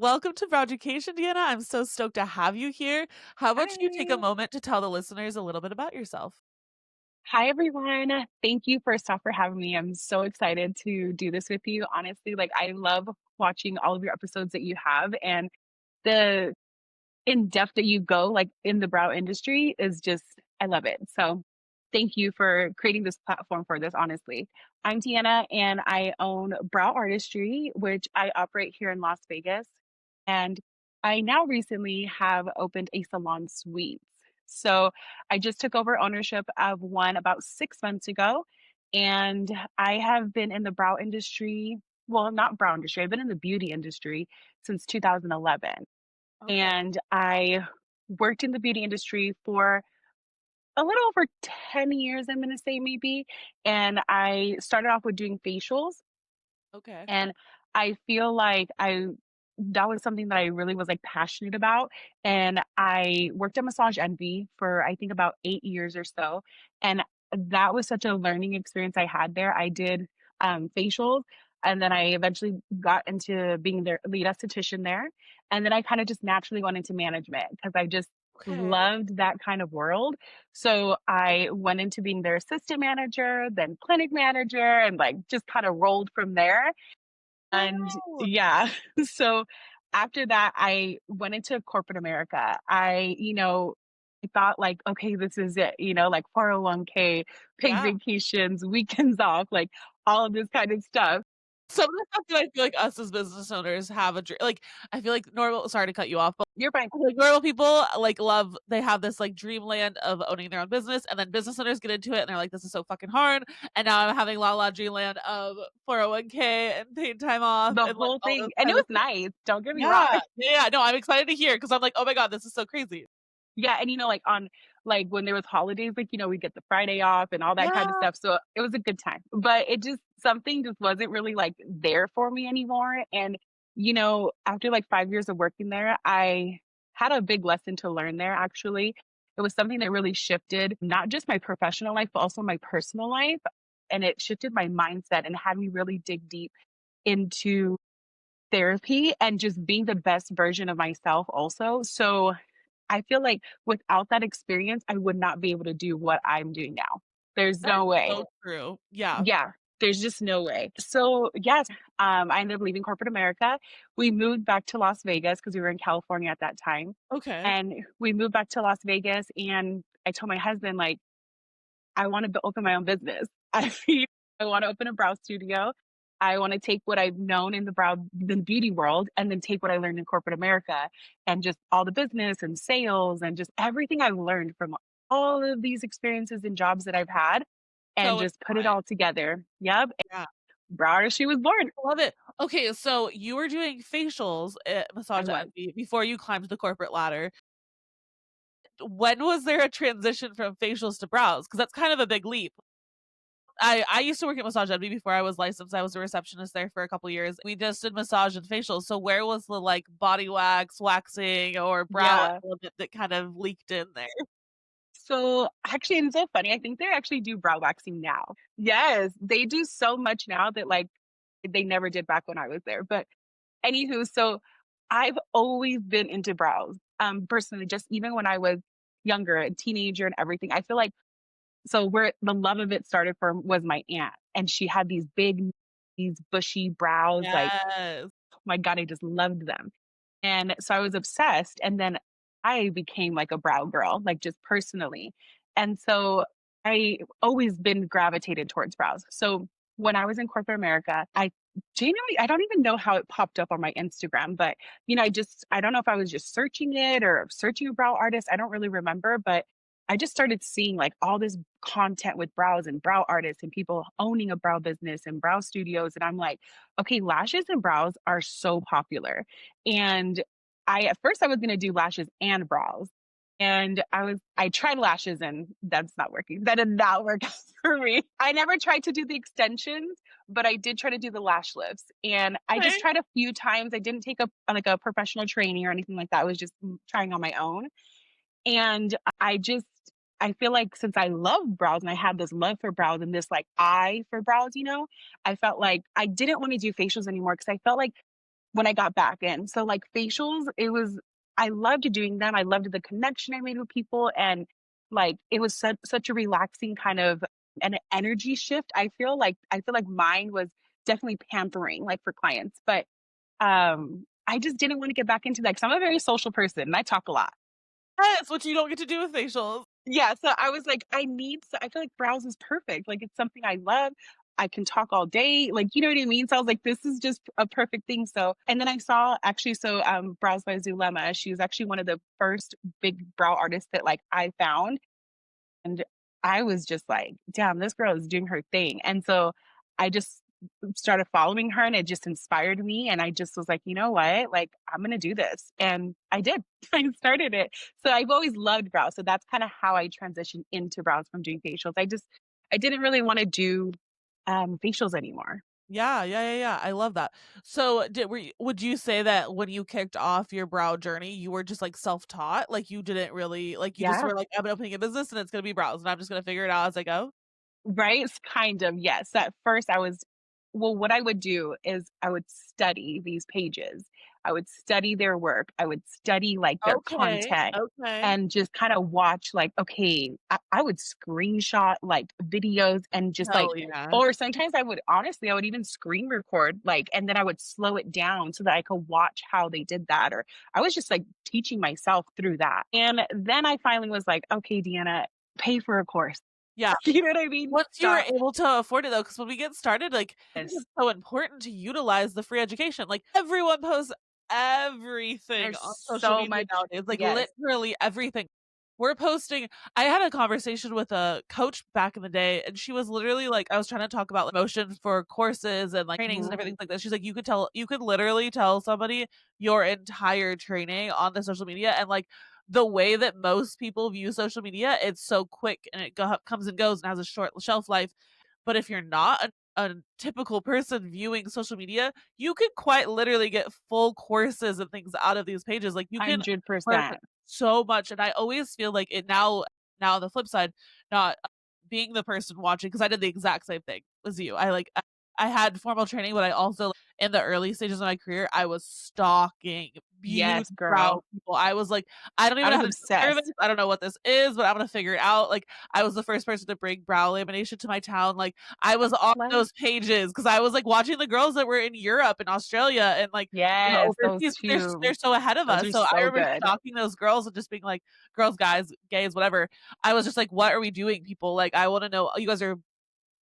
Welcome to Brow Education, Deanna. I'm so stoked to have you here. How about you take a Hi. moment to tell the listeners a little bit about yourself? Hi, everyone. Thank you first off for having me. I'm so excited to do this with you. Honestly, like I love watching all of your episodes that you have and the in depth that you go like in the brow industry is just I love it. So thank you for creating this platform for this, honestly. I'm Deanna and I own Brow Artistry, which I operate here in Las Vegas. And I now recently have opened a salon suite. So I just took over ownership of one about 6 months ago. And I have been in the brow industry, well, not brow industry, I've been in the beauty industry since 2011. Okay. And I worked in the beauty industry for a little over 10 years, I'm gonna say maybe. And I started off with doing facials, Okay. and I feel like I that was something that I really was, like, passionate about, and I worked at Massage Envy for, I think, about 8 years or so, and that was such a learning experience I had there. I did, facials, and then I eventually got into being their lead esthetician there, and then I kinda just naturally went into management because I just Okay. loved that kind of world. So I went into being their assistant manager, then clinic manager, and, like, just kinda rolled from there. And Wow. yeah, so after that, I went into corporate America. I thought like, okay, this is it, like 401k, paid Yeah. vacations, weekends off, like all of this kind of stuff. Some of the stuff that I feel like us as business owners have like, I feel like normal sorry to cut you off, but You're fine. like normal people like love they have this like dreamland of owning their own business, and then business owners get into it and they're like, this is so fucking hard. And now I'm having La La dreamland of 401k and paid time off The and like whole all those thing. And it kind was of things. nice. Don't get me wrong. Yeah. Yeah. No, I'm excited to hear because I'm like, oh my God, this is so crazy. Yeah, and like on like when there was holidays, like, we get the Friday off and all that kind of Yeah. stuff. So it was a good time. But it just something just wasn't really like there for me anymore. And after like 5 years of working there, I had a big lesson to learn there actually. It was something that really shifted not just my professional life, but also my personal life. And it shifted my mindset and had me really dig deep into therapy and just being the best version of myself also. So I feel like without that experience, I would not be able to do what I'm doing now. There's That no is way. so true. Yeah. Yeah, there's just no way. So, yes, I ended up leaving corporate America. We moved back to Las Vegas because we were in California at that time. Okay. And we moved back to Las Vegas, and I told my husband, like, I want to open my own business. I want to open a brow studio. I want to take what I've known in the beauty world, and then take what I learned in corporate America and just all the business and sales and just everything I've learned from all of these experiences and jobs that I've had and So just put it inspiring. all together. Yep. Yeah. Brow Artistry was born. Love it. Okay, so you were doing facials at I Massage was. Envy before you climbed the corporate ladder. When was there a transition from facials to brows? Because that's kind of a big leap. I used to work at Massage Envy before I was licensed. I was a receptionist there for a couple years. We just did massage and facials. So where was the like body wax, waxing, or brow Yeah. element that kind of leaked in there? So actually, and it's so funny. I think they actually do brow waxing now. Yes, they do so much now that like they never did back when I was there. But anywho, so I've always been into brows. Personally, just even when I was younger, a teenager and everything. I feel like so where the love of it started from was my aunt. And she had these bushy brows, like, Yes. oh my God, I just loved them. And so I was obsessed. And then I became like a brow girl, like just personally. And so I always been gravitated towards brows. So when I was in corporate America, I genuinely, I don't even know how it popped up on my Instagram, but I don't know if I was just searching it or searching a brow artist. I don't really remember, but I just started seeing like all this content with brows and brow artists and people owning a brow business and brow studios. And I'm like, okay, lashes and brows are so popular. And at first I was gonna do lashes and brows. And I tried lashes and that's not working. That did not work out for me. I never tried to do the extensions, but I did try to do the lash lifts. And I just Okay. tried a few times. I didn't take like a professional training or anything like that. I was just trying on my own. And I feel like since I love brows and I had this love for brows and this like eye for brows, I felt like I didn't want to do facials anymore because I felt like when I got back in. So like facials, it was I loved doing them. I loved the connection I made with people and like it was such a relaxing kind of an energy shift. I feel like mine was definitely pampering like for clients, but I just didn't want to get back into that because I'm a very social person and I talk a lot. Yes, which you don't get to do with facials. Yeah, so I was like, I feel like brows is perfect. Like it's something I love. I can talk all day. Like, you know what I mean? So I was like, this is just a perfect thing. So and then I saw actually Brows by Zulema. She was actually one of the first big brow artists that like I found. And I was just like, damn, this girl is doing her thing. And so I just started following her and it just inspired me. And I just was like, you know what? Like, I'm going to do this. And I did. I started it. So I've always loved brows. So that's kind of how I transitioned into brows from doing facials. I didn't really want to do facials anymore. Yeah, yeah, yeah, yeah. I love that. So, would you say that when you kicked off your brow journey, you were just like self-taught? Like you didn't really like you just Yeah. were like, I'm opening a business and it's gonna be brows and I'm just gonna figure it out as I go? Right? It's kind of, yes. At first, I was well, what I would do is I would study these pages. I would study their work. I would study, like, their Okay, content okay. and just kinda watch, like, okay, I would screenshot, like, videos and just, like Hell yeah. or sometimes I would honestly, I would even screen record, like, and then I would slow it down so that I could watch how they did that, or I was just, like, teaching myself through that. And then I finally was like, "Okay, Deanna, pay for a course." Yeah. You know what I mean? Once you were Stop able to afford it though, because when we get started, like, I think this. it's so important to utilize the free education. Like, everyone posts everything There's on social so media much nowadays, like, yes. literally everything. We're posting I had a conversation with a coach back in the day, and she was literally like I was trying to talk about, like, motion for courses and, like, trainings and Mhm. everything like that. She's like, you could literally tell somebody your entire training on the social media and, like, the way that most people view social media, it's so quick and it comes and goes and has a short shelf life. But if you're not a typical person viewing social media, you could quite literally get full courses and things out of these pages. Like you can learn 100%. so much. And I always feel like it now on the flip side, not being the person watching, because I did the exact same thing as you. I had formal training, but I also in the early stages of my career, I was stalking Yes, beauty brow girl. people. I was like, I don't I even know was how to do service. obsessed. I don't know what this is, but I'm gonna figure it out. Like, I was the first person to bring brow lamination to my town. Like, I was on Like those pages because I was like watching the girls that were in Europe and Australia and like yes, those overseas. They're 2. so ahead of Those us. are So I so remember good. stalking those girls and just being like, girls, guys, gays, whatever. I was just like, what are we doing, people? Like, I want to know. You guys are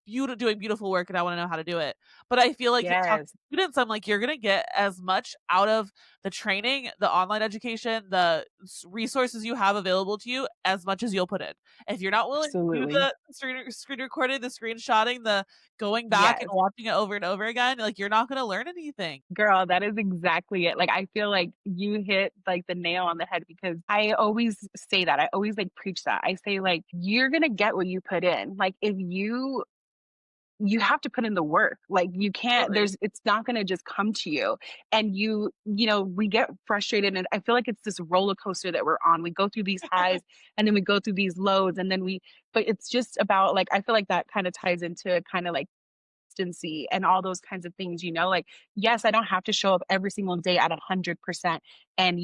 doing beautiful work and I wanna know how to do it. But I feel like talking Yes, to students, I'm like, you're gonna get as much out of the training, the online education, the resources you have available to you as much as you'll put in. If you're not willing to do absolutely. the screen recording, the screenshotting, the going back and Yes. watching it over and over again, like, you're not gonna learn anything. Girl, that is exactly it. Like, I feel like you hit, like, the nail on the head because I always say that. I always, like, preach that. I say, like, "You're gonna get what you put in." Like, if you have to put in the work. Like you can't Absolutely. there's it's not going to just come to you. And we get frustrated and I feel like it's this roller coaster that we're on. We go through these highs and then we go through these lows and then we but it's just about like I feel like that kind of ties into kind of like consistency and all those kinds of things, like, yes, I don't have to show up every single day at 100% and,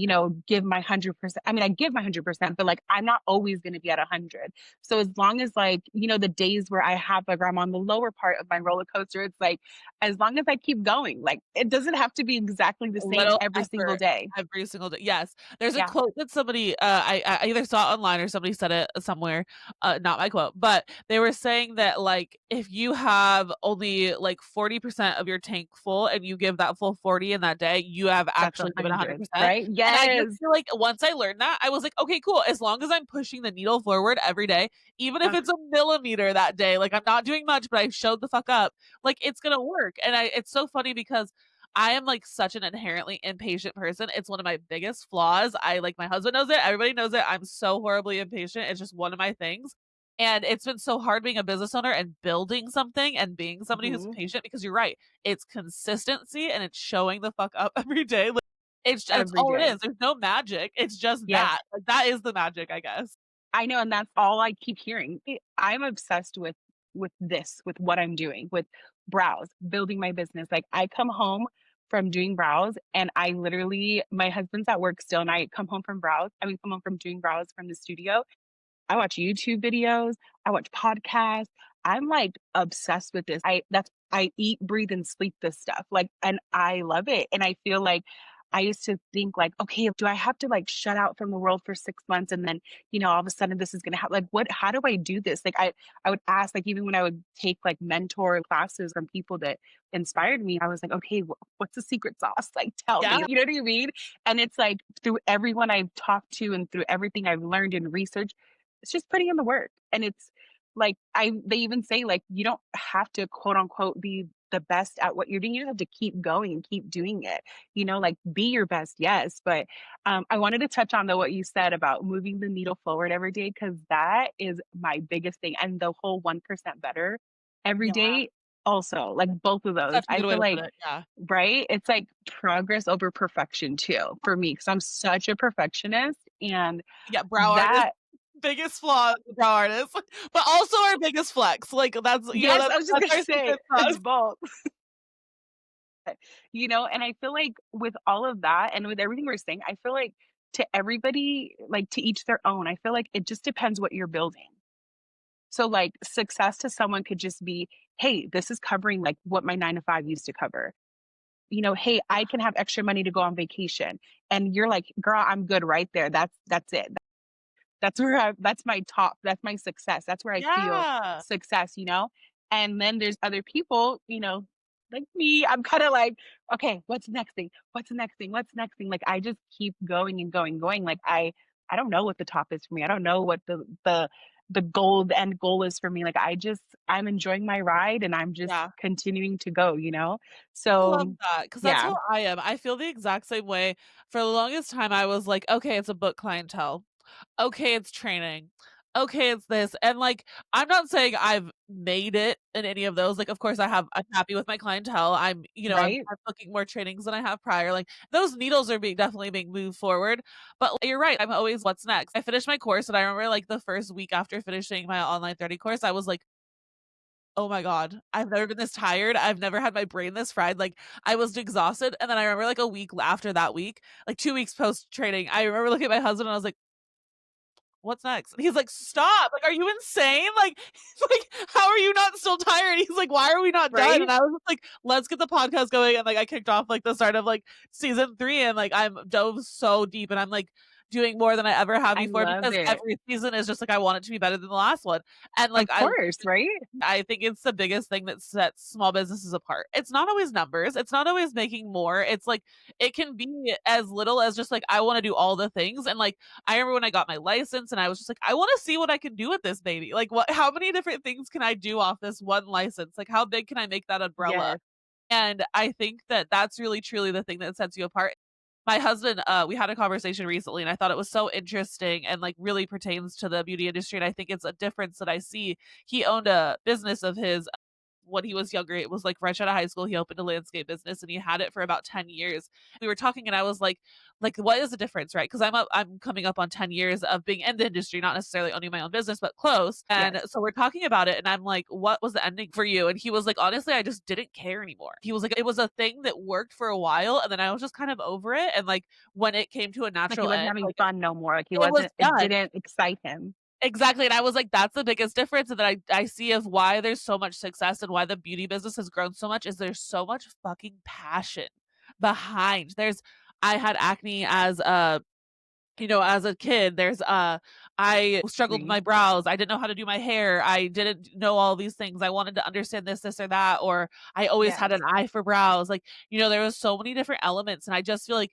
give my 100%. I mean, I give my 100%, but like, I'm not always going to be at 100. So as long as like, the days where I have like, I'm on the lower part of my roller coaster, it's like, as long as I keep going, like, it doesn't have to be exactly the A same little every single effort day. every single day. Yes. There's a Yeah. quote that somebody, I either saw it online or somebody said it somewhere, not my quote, but they were saying that, like, if you have only, like, 40% of your tank full and you give that full 40 in that day, you have That's actually given 100, 100%, right? and I just Yes. feel like once I learned that, I was like, "Okay, cool. As long as I'm pushing the needle forward every day, even if Uh, it's a millimeter that day, like, I'm not doing much, but I showed the fuck up, like, it's gonna work." And it's so funny because I am, like, such an inherently impatient person. It's one of my biggest flaws. My husband knows it, everybody knows it. I'm so horribly impatient. It's just one of my things. And it's been so hard being a business owner and building something and being somebody who's mhm. patient because you're right. It's consistency and it's showing the fuck up every day. Like, that's Every all it day. is. There's no magic. It's just Yes. that. Like, that is the magic, I guess. I know, and that's all I keep hearing. I'm obsessed with this, with what I'm doing, with brows, building my business. Like I come home from doing brows, and I literally my husband's at work still, and I come home from brows I mean, come home from doing brows from the studio. I watch YouTube videos, I watch podcasts. I'm, like, obsessed with this. I eat, breathe, and sleep this stuff, like, and I love it, and I feel like I used to think, like, "Okay, do I have to, like, shut out from the world for 6 months and then, all of a sudden this is gonna happen? Like, what how do I do this?" Like, I would ask, like, even when I would take, like, mentor classes from people that inspired me, I was like, "Okay, what's the secret sauce? Like, tell Yeah. me." You know what I mean? And it's like, through everyone I've talked to and through everything I've learned and researched, it's just putting in the work, and it's like, I they even say, like, you don't have to, quote, unquote, "be the best at what you're doing," you just have to keep going and keep doing it, like, be your best, yes, but, I wanted to touch on, though, what you said about moving the needle forward every day because that is my biggest thing, and the whole 1% better every Yeah. day also, like, both of That's those. such a I good way feel to put like it. Yeah. right? It's like progress over perfection too, for me, because 'cause I'm such a perfectionist, and Yeah, brow artist. that Biggest flaw is the brow artist, but also our biggest flex. Like, that's, yes, I was just that's gonna our say, secret it's sauce. both. And I feel like with all of that and with everything we're saying, I feel like to everybody, like to each their own. I feel like it just depends what you're building. So like success to someone could just be, hey, this is covering like what my 9 to 5 used to cover. Hey, I can have extra money to go on vacation. And you're like, girl, I'm good right there. That's it. That's my top, that's my success. That's where I feel Yeah. success. And then there's other people, like me, I'm kinda like, "Okay, what's the next thing? What's the next thing? What's the next thing?" Like, I just keep going and going, going. Like, I don't know what the top is for me. I don't know what the goal, the end goal is for me. Like, I'm enjoying my ride and I'm just Yeah. continuing to go? I love So, that because that's yeah, how I am. I feel the exact same way. For the longest time, I was like, "Okay, it's a book clientele. Okay, it's training. Okay, it's this." And, like, I'm not saying I've made it in any of those. Like, of course, I'm happy with my clientele. right? I'm booking more trainings than I have prior. Like, those needles are definitely being moved forward. But you're right, I'm always, "What's next?" I finished my course, and I remember, like, the first week after finishing my online 30 course, I was like, "Oh my god, I've never been this tired. I've never had my brain this fried." Like, I was exhausted, and then I remember, like, a week after that week, like, 2 weeks post training, I remember looking at my husband, and I was like, "What's next?" And he's like, "Stop! Like, are you insane? Like like, how are you not still tired?" He's like, "Why are we not done?" And Right? I was just like, "Let's get the podcast going." And, like, I kicked off, like, the start of, like, season 3, and, like, I'm dove so deep, and I'm, like, doing more than I ever have I before love because it. every season is just like, I want it to be better than the last one. And, like, Of course, right? I think it's the biggest thing that sets small businesses apart. It's not always numbers, it's not always making more, it's like, it can be as little as just like, I wanna do all the things, and, like, I remember when I got my license and I was just like, "I wanna see what I can do with this baby, like, what how many different things can I do off this one license? Like, how big can I make that umbrella?" Yes. And I think that that's really truly the thing that sets you apart. My husband, we had a conversation recently, and I thought it was so interesting and, like, really pertains to the beauty industry, and I think it's a difference that I see. He owned a business of his when he was younger. It was, like, fresh out of high school, he opened a landscape business, and he had it for about 10 years. We were talking, and I was like, what is the difference, right? Because I'm coming up on 10 years of being in the industry, not necessarily owning my own business, but close, and Yes. so we're talking about it, and I'm like, "What was the ending for you?" And he was like, "Honestly, I just didn't care anymore." He was like, "It was a thing that worked for a while, and then I was just kind of over it, and, like, when it came to a Like he natural wasn't end, having like, fun no more, like he it was wasn't it done." didn't excite him. Exactly, and I was like, "That's the biggest difference that I see of why there's so much success and why the beauty business has grown so much is there's so much fucking passion behind." I had acne as a as a kid. I struggled with Agree. my brows, I didn't know how to do my hair, I didn't know all these things, I wanted to understand this or that, or I always had an Yes. eye for brows, like, there was so many different elements, and I just feel like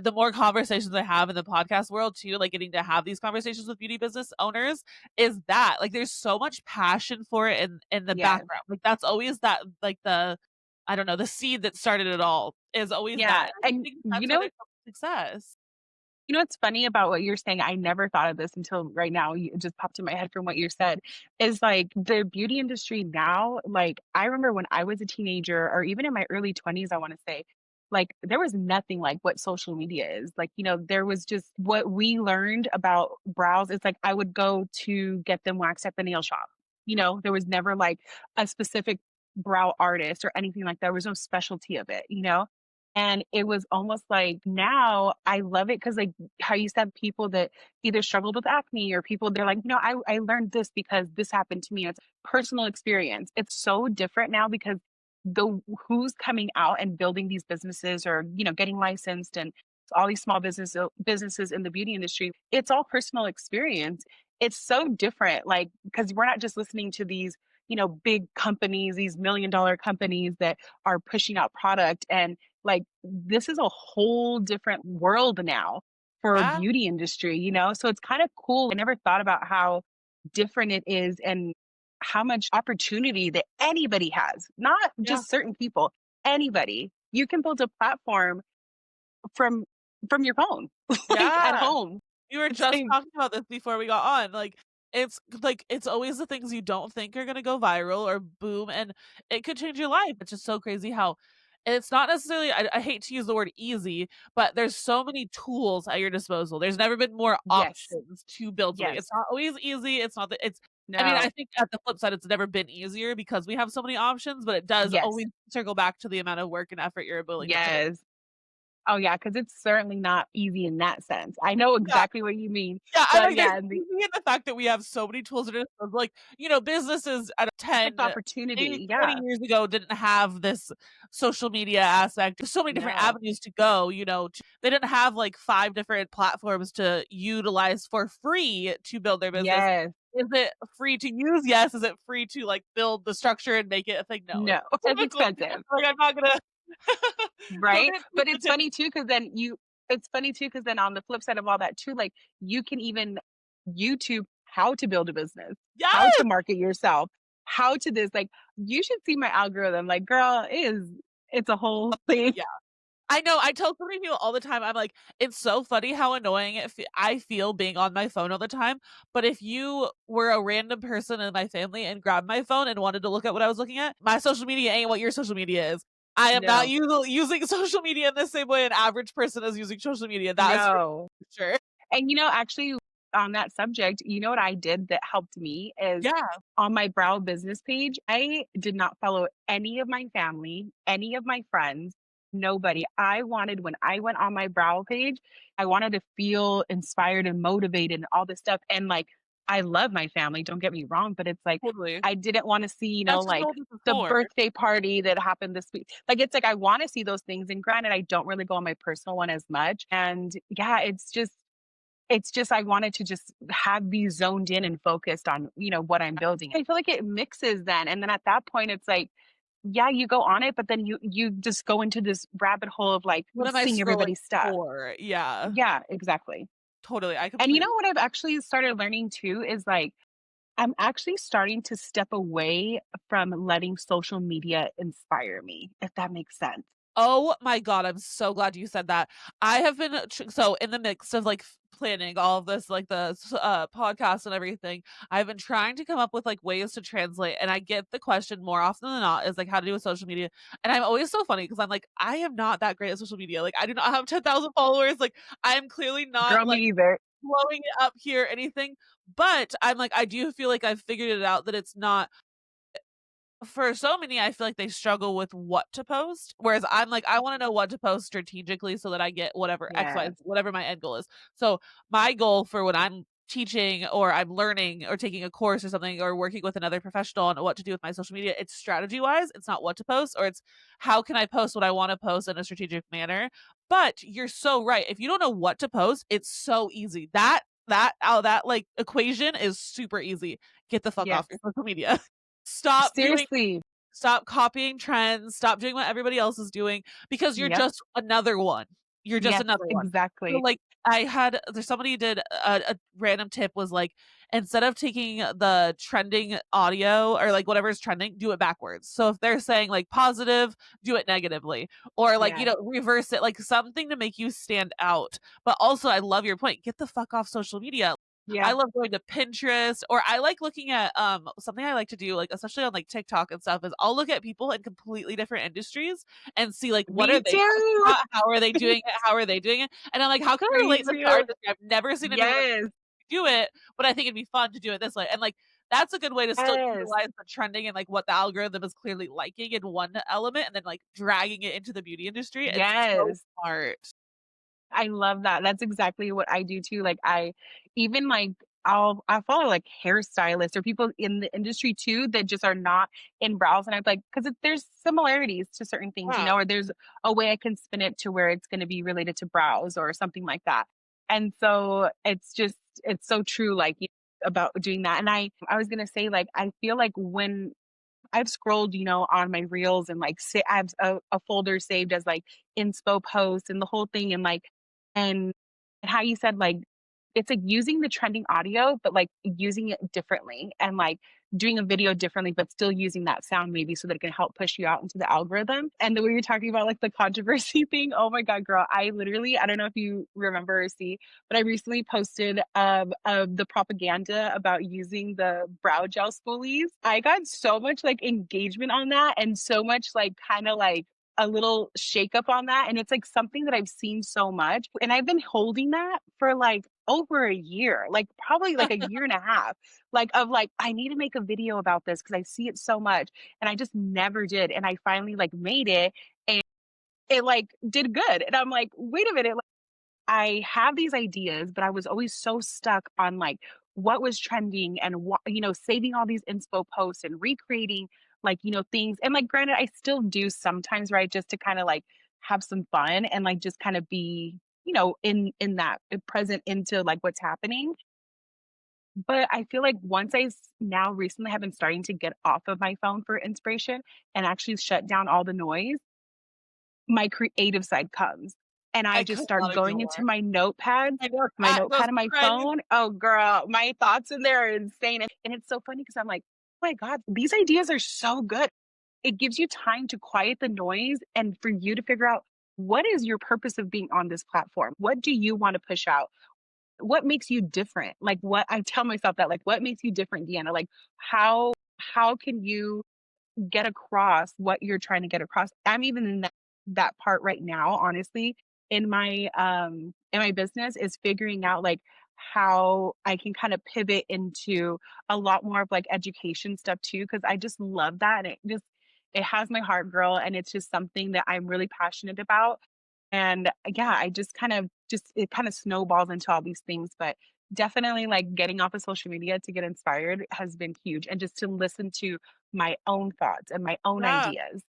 the more conversations I have in the podcast world too, like getting to have these conversations with beauty business owners is that, like, there's so much passion for it in the Yes. background. Like, that's always that, like, I don't know, the seed that started it all is always Yeah, that. And I and think that's where there's so much success. what's funny about what you're saying, I never thought of this until right now, it just popped in my head from what you said, is, like, the beauty industry now, like, I remember when I was a teenager or even in my early 20s, I wanna say, like, there was nothing like what social media is, like, there was just what we learned about brows, it's like I would go to get them waxed at the nail shop, there was never, like, a specific brow artist or anything like that, there was no specialty of it? And it was almost like now I love it because, like, how you said people that either struggled with acne or people they're like, I learned this because this happened to me. It's personal experience. It's so different now because the who's coming out and building these businesses or, getting licensed and all these small businesses in the beauty industry, it's all personal experience. It's so different, like, because we're not just listening to these, big companies, these $1 million companies that are pushing out product and like, this is a whole different world now for Yeah, beauty industry, So it's kind of cool. I never thought about how different it is and how much opportunity that anybody has, not yeah, just certain people, anybody. You can build a platform from from your phone, like at yeah. home. We were It's just like talking about this before we got on, it's always the things you don't think are gonna go viral or boom, and it could change your life. It's just so crazy how it's not necessarily I hate to use the word easy, but there's so many tools at your disposal. There's never been more yes, options to build something. It's yes, not always easy, it's not that it's I mean, I no, think at the flip side, it's never been easier because we have so many options, but it does yes, always circle back to the amount of work and effort you're willing to put in. yes. Oh yeah, because it's certainly not easy in that sense. I know Yeah. exactly what you mean, Yeah, I'm but like, there's yeah, beauty in the fact that we have so many tools at our disposal, like, businesses at perfect 10, maybe opportunity. 20 Yeah. years ago didn't have this social media aspect. There's so many different No. avenues to go, they didn't have, like, 5 different platforms to utilize for free to build their business. Yes. Is it free to use? Yes. Is it free to, like, build the structure and make it a thing? No. It's No. It's typically expensive, like, I'm not gonna go right? get But the it's tip. funny too, because then you it's funny too, because then on the flip side of all that too, like, you can even YouTube how to build a business, how to Yes! market yourself, how to this, like, you should see my algorithm, like, girl, it's a whole thing. Yeah. I know, I tell so many people all the time, I'm like, "It's so funny how annoying I feel being on my phone all the time, but if you were a random person in my family and grabbed my phone and wanted to look at what I was looking at, my social media ain't what your social media is. I am not No. using social media in the same way an average person is using social media, that is for No. sure." And, actually, on that subject, you know what I did that helped me is Yeah, on my Brow business page, I did not follow any of my family, any of my friends, nobody. I wanted when I went on my Brow page, I wanted to feel inspired and motivated and all this stuff. And like, I love my family, don't get me wrong, but it's like, totally. I didn't want to see, That's just like what this is the for. birthday party that happened this week. Like, it's like, I want to see those things. And granted, I don't really go on my personal one as much. And yeah, it's just I wanted to just have be zoned in and focused on, what I'm building. I feel like it mixes then, and then at that point, it's like, yeah, you go on it, but then you just go into this rabbit hole of, like, What am I seeing scrolling everybody's stuff. for? Yeah, Yeah, exactly. totally, I And you completely know what I've actually started learning too is, like, I'm actually starting to step away from letting social media inspire me, if that makes sense. Oh my god, I'm so glad you said that. I have been so in the mix of, like, planning all of this, like, podcast and everything, I've been trying to come up with, like, ways to translate, and I get the question more often than not is, like, how to do with social media, and I'm always so funny because 'cause I'm like, "I am not that great at social media, like, I do not have 10,000 followers, like, I'm clearly Girl, not, me like, either. blowing it up here or anything," but I'm like, I do feel like I've figured it out that it's not for so many, I feel like they struggle with what to post, whereas I'm like, I wanna know what to post strategically so that I get whatever X, Y, Yes. whatever my end goal is. So, my goal for when I'm teaching or I'm learning or taking a course or something or working with another professional on what to do with my social media, it's strategy-wise, it's not what to post, or it's how can I post what I wanna post in a strategic manner. But you're so right, if you don't know what to post, it's so easy. That, like, equation is super easy. Get the fuck off Yes. your social media. Stop doing Seriously. Stop copying trends, stop doing what everybody else is doing because you're Yep. just another one. You're just Yes, another one. So, exactly. like, there's somebody did a random tip was, like, instead of taking the trending audio or, like, whatever's trending, do it backwards. So if they're saying, like, positive, do it negatively or, like, Yes. reverse it, like, something to make you stand out. But also, I love your point, get the fuck off social media. I Yeah. love going to Pinterest or I like looking at, something I like to do, like, especially on, like, TikTok and stuff is I'll look at people in completely different industries and see, like, what are Me they posting too. about, how are they doing it, how are they doing it, and I'm like, "How can I Me relate this to too. artistry? I've never seen anyone Yes. do it, but I think it'd be fun to do it this way," and, like, That's a good way to still Yes. utilize the trending and, like, what the algorithm is clearly liking in one element and then, like, dragging it into the beauty industry. It's so Yes. smart. I love that. That's exactly what I do too. Like I even like I follow like hairstylists or people in the industry too that just are not in brows, and I'm like, because there's similarities to certain things, Yeah. or there's a way I can spin it to where it's going to be related to brows or something like that. And so it's so true, like about doing that. And I was gonna say like I feel like when I've scrolled, on my reels and like I have a folder saved as like inspo posts and the whole thing and how you said like it's like using the trending audio, but like using it differently and like doing a video differently, but still using that sound maybe so that it can help push you out into the algorithm. And the way you're talking about like the controversy thing, oh my God, girl, I don't know if you remember or see, but I recently posted of the propaganda about using the brow gel spoolies. I got so much like engagement on that and so much like kind of like a little shakeup on that. And it's like something that I've seen so much. And I've been holding that for like over a year, like probably like a year and a half, like of like, I need to make a video about this because I see it so much. And I just never did. And I finally like made it and it like did good. And I'm like, wait a minute, I have these ideas, but I was always so stuck on like what was trending and what, saving all these inspo posts and recreating like, things. And like, granted, I still do sometimes, right? Just to kind of like have some fun and like just kind of be, in that present into like what's happening. But I feel like now recently have been starting to get off of my phone for inspiration and actually shut down all the noise, my creative side comes, and I I just could start not agree going into more. my I was notepad on my trending. phone. Oh, girl, my thoughts in there are insane, and it's so funny because 'cause I'm like, "Oh my god, these ideas are so good." It gives you time to quiet the noise and for you to figure out what is your purpose of being on this platform? What do you wanna push out? What makes you different? Like, what I tell myself that, like, "What makes you different, Deanna?" Like, how can you get across what you're trying to get across. I'm even in that part right now, honestly, in my business is figuring out like how I can kind of pivot into a lot more of like education stuff too, because I just love that. And it has my heart, girl. And it's just something that I'm really passionate about. And yeah, I just kind of just it kind of snowballs into all these things. But definitely like getting off of social media to get inspired has been huge. And just to listen to my own thoughts and my own Yeah. ideas.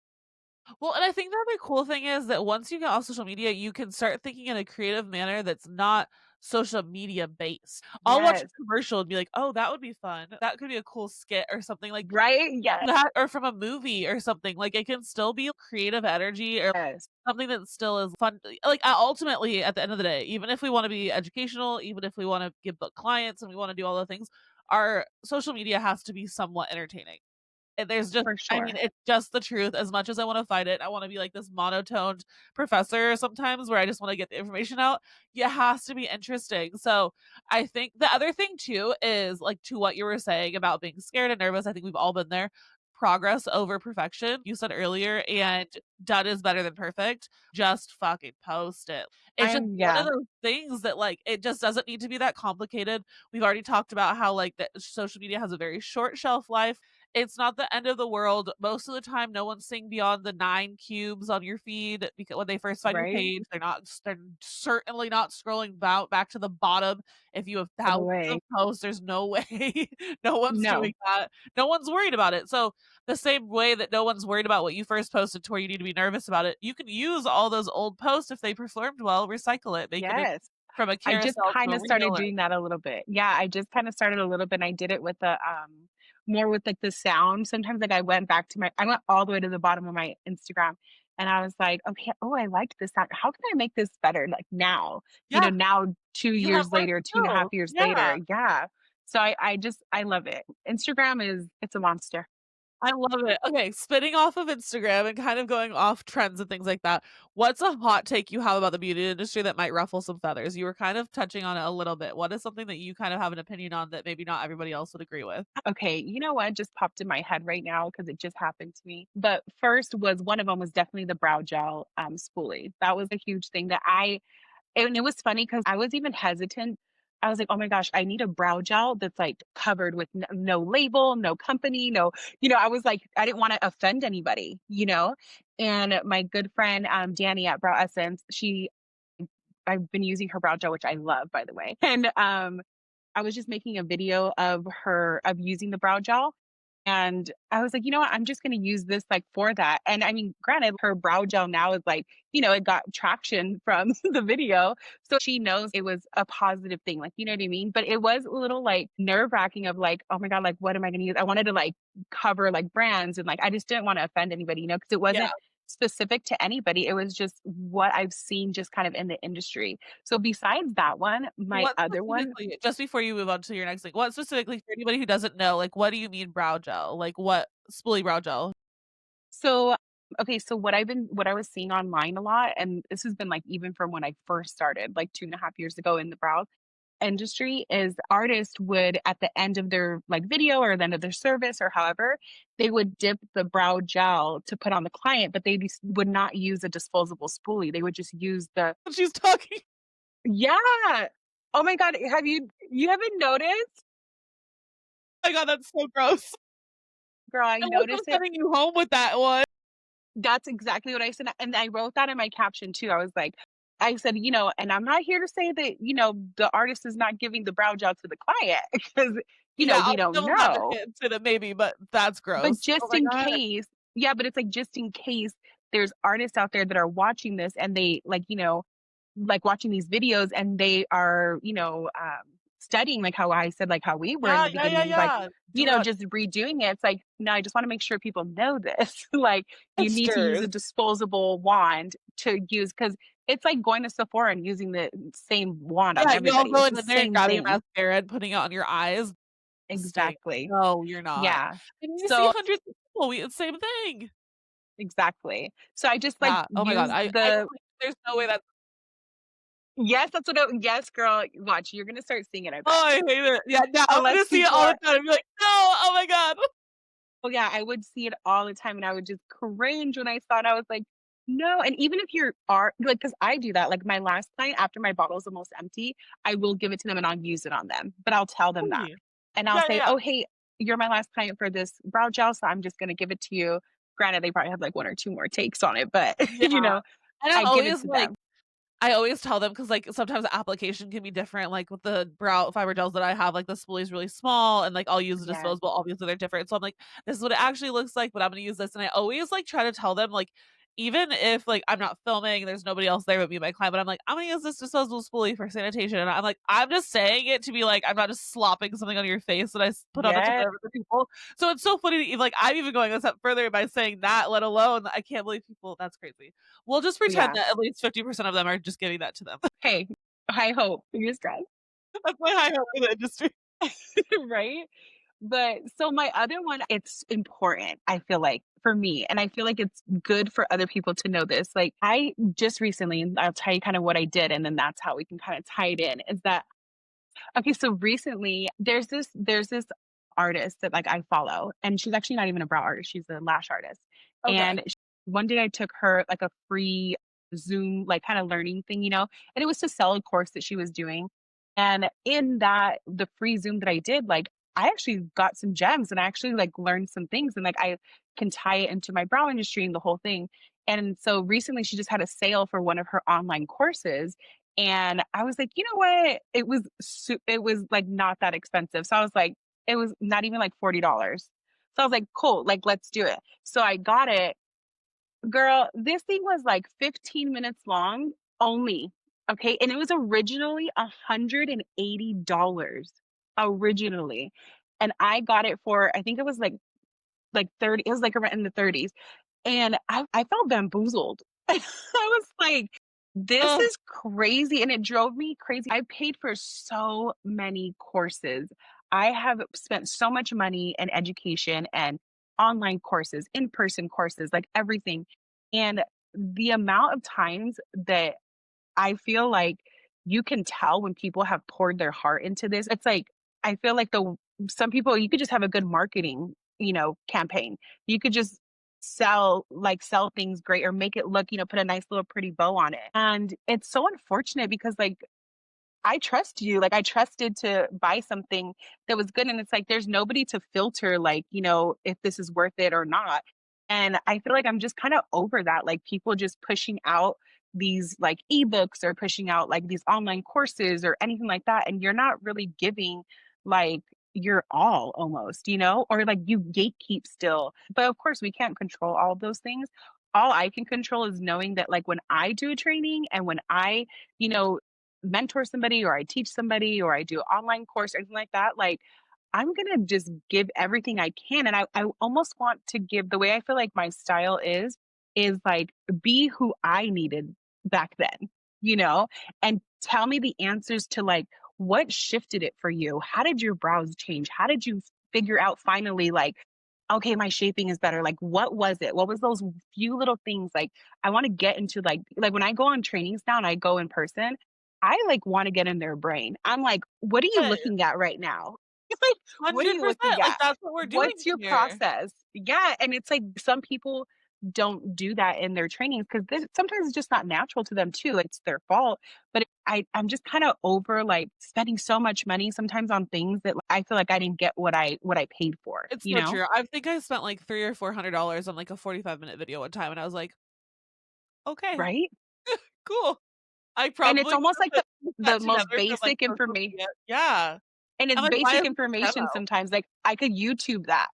Well, and I think the other cool thing is that once you get off social media, you can start thinking in a creative manner that's not social media based. I'll watch a Yes. commercial and be like, "Oh, that would be fun. That could be a cool skit or something like Right? Yes. that," or from a movie or something. Like it can still be creative energy or Yes. something that still is fun. Like ultimately, at the end of the day, even if we want to be educational, even if we want to give book clients and we want to do all the things, our social media has to be somewhat entertaining. There's just For I mean, sure. it's just the truth. As much as I wanna fight it, I wanna be like this monotoned professor sometimes where I just wanna get the information out, it has to be interesting. So, I think the other thing too is, like, to what you were saying about being scared and nervous, I think we've all been there. Progress over perfection, you said earlier, and done is better than perfect. Just fucking post it. It's just one of Yeah, those things that, like, it just doesn't need to be that complicated. We've already talked about how, like, the social media has a very short shelf life. It's not the end of the world. Most of the time, no one's seeing beyond the 9 cubes on your feed because when they first find your right? page, they're certainly not scrolling back to the bottom. If you have No thousands of way. posts, there's no way no one's doing No. that. No one's worried about it. So, the same way that no one's worried about what you first posted to where you need to be nervous about it, you can use all those old posts if they performed well, recycle it, make it Yes. from a I just carousel to a kinda reel started or doing that a little bit. Yeah, I just kinda started a little bit, and I did it with the, more with, like, the sound. Sometimes, like, I went all the way to the bottom of my Instagram, and I was like, "Okay, oh, I liked this sound. How can I make this better, like, now?" Yeah, Now 2 you have years work later, to 2 and a half do. years Yeah. later. Yeah. So I love it. Instagram it's a monster. I love it. Okay, spinning off of Instagram and kind of going off trends and things like that. What's a hot take you have about the beauty industry that might ruffle some feathers? You were kind of touching on it a little bit. What is something that you kind of have an opinion on that maybe not everybody else would agree with? Okay, you know what just popped in my head right now because it just happened to me. But first was one of them was definitely the brow gel spoolie. That was a huge thing that I and it was funny because I was even hesitant I was like, "Oh my gosh, I need a brow gel that's, like, covered with no label, no company, no," I was like, I didn't wanna offend anybody, you know? And my good friend, Danny at Brow Essence, I've been using her brow gel, which I love, by the way, and, I was just making a video of using the brow gel, and I was like, "You know what? I'm just gonna use this, like, for that." And I mean, granted, her brow gel now is like, it got traction from the video, so she knows it was a positive thing, like, you know what I mean? But it was a little, like, nerve-wracking of, like, "Oh my god, like, what am I gonna use?" I wanted to, like, cover, like, brands and, like, I just didn't wanna offend anybody, because it Yeah. wasn't specific to anybody, it was just what I've seen just kind of in the industry. So besides that one, my What other one. specifically, just before you move on to your next thing, what specifically for anybody who doesn't know, like, what do you mean brow gel? Like, what spoolie brow gel? So, okay, so what I was seeing online a lot, and this has been like even from when I first started, like 2.5 years ago in the brow industry, is artists would at the end of their like video or the end of their service or however, they would dip the brow gel to put on the client, but would not use a disposable spoolie. They would just use the. She's talking. Yeah. Oh my god, you haven't noticed? Oh my god, that's so gross. Girl, I Unless I'm noticed it. sending you home with that one. That's exactly what I said, and I wrote that in my caption too. I was like, I said, "And I'm not here to say that, the artist is not giving the brow gel to the client because, Yeah, we some don't of them have been know. hinted at maybe, but that's But gross. Oh just my in god. case, yeah, but it's like just in case there's artists out there that are watching this and they like, like watching these videos and they are, studying like how I said, like how we were in Yeah, the yeah, yeah, beginning, like, yeah. Do not just redoing it. It's like, no, I just want to make sure people know this. Like, you need to use textures. a disposable wand to use because it's like going to Sephora and using the same wand on Yeah, you all everybody. It's going the in there and same grabbing thing. mascara and putting it on your eyes. Disgusting. Exactly. No, you're not. Yeah. And you see So, hundreds of people, we same thing. exactly. So I just like Yeah. Oh my god. use I don't the. think there's no way that's Yes, that's what yes, girl, watch, you're gonna start seeing it, I bet. oh, I hate it. Yeah, now I'm Unless gonna see it people all the are. time and be like, "No, oh my god." Oh, yeah, I would see it all the time, and I would just cringe when I saw it, I was like, "No," and even if you're art like, because I do that, like, my last client, after my bottle's almost empty, I will give it to them and I'll use it on them, but I'll tell them that, Totally. and I'll Yeah, yeah, say, yeah. "Oh, hey, you're my last client for this brow gel, so I'm just gonna give it to you." Granted, they probably have, like, 1 or 2 more takes on it, but, Yeah. And I'm I give it always to like them. I always tell them because, like, sometimes the application can be different, like, with the brow fiber gels that I have, like, the spoolie is really small and, like, I'll use a Yes. disposable, obviously, they're different, so I'm like, "This is what it actually looks like, but I'm gonna use this," and I always, like, try to tell them, like, even if, like, I'm not filming, there's nobody else there but me and my client, but I'm like, "I'm gonna use this disposable spoolie for sanitation," and I'm like, I'm just saying it to be like, I'm not just slopping something on your face that I put on it to Yes, for other people, so it's so funny that you like, I'm even going a step further by saying that, let alone I can't believe people that's crazy. We'll just pretend yeah. that at least 50% of them are just giving that to them. Hey, I hope, fingers crossed. That's my high hope for the industry. Right? But so my other one, it's important, I feel like, for me, and I feel like it's good for other people to know this. Like, I just recently, and I'll tell you kind of what I did, and then that's how we can kind of tie it in, is that okay, so recently there's this artist that like I follow, and she's actually not even a brow artist, she's a lash artist. Okay. And one day I took her like a free Zoom like kind of learning thing, and it was to sell a course that she was doing. And in that the free Zoom that I did, like I actually got some gems and I actually like learned some things and like I can tie it into my brow industry and the whole thing. And so recently she just had a sale for one of her online courses and I was like, "You know what? It was, like, not that expensive." So I was like it was not even, like, $40. So I was like, "Cool, like, let's do it." So I got it. Girl, this thing was, like, 15 minutes long only, okay? And it was originally $180 originally, and I got it for I think it was, like 30 it was, like, around in the 30s. And I felt bamboozled. I was like, "This Ugh. is crazy," and it drove me crazy. I paid for so many courses. I have spent so much money in education and online courses, in-person courses, like everything. And the amount of times that I feel like you can tell when people have poured their heart into this. It's like I feel like the some people you could just have a good marketing, campaign. You could just sell things great or make it look, put a nice little pretty bow on it. And it's so unfortunate because like I trust you. Like I trusted to buy something that was good. And it's like there's nobody to filter, like, if this is worth it or not. And I feel like I'm just kind of over that. Like people just pushing out these like ebooks or pushing out like these online courses or anything like that. And you're not really giving like your all almost, or like you gatekeep still. But of course, we can't control all of those things. All I can control is knowing that like when I do a training and when I, you know, mentor somebody or I teach somebody or I do an online course or anything like that, like I'm gonna just give everything I can. And I almost want to give the way I feel like my style is like be who I needed back then, you know, and tell me the answers to like what shifted it for you? How did your brows change? How did you figure out finally like okay, my shaping is better. Like, what was it? What was those few little things? Like, I want to get into like when I go on trainings now and I go in person, I like want to get in their brain. I'm like, what are you Yes, looking at right now? It's like, what are you 100%, looking like, at? that's what we're doing What's your here. process? Yeah, and it's like some people don't do that in their trainings because sometimes it's just not natural to them too. It's their fault. But I'm just kind of over like spending so much money sometimes on things that I feel like I didn't get what I paid for. It's You so know? true. I think I spent, like, 3 or $400 on, like, a 45-minute video one time, and I was like, "Okay, Right? cool." I And it's probably almost like could've pieced that the most together from, like, basic social information, media. Yeah. and it's I'm like, "Why basic isn't this a information demo?" sometimes, like, I could YouTube that,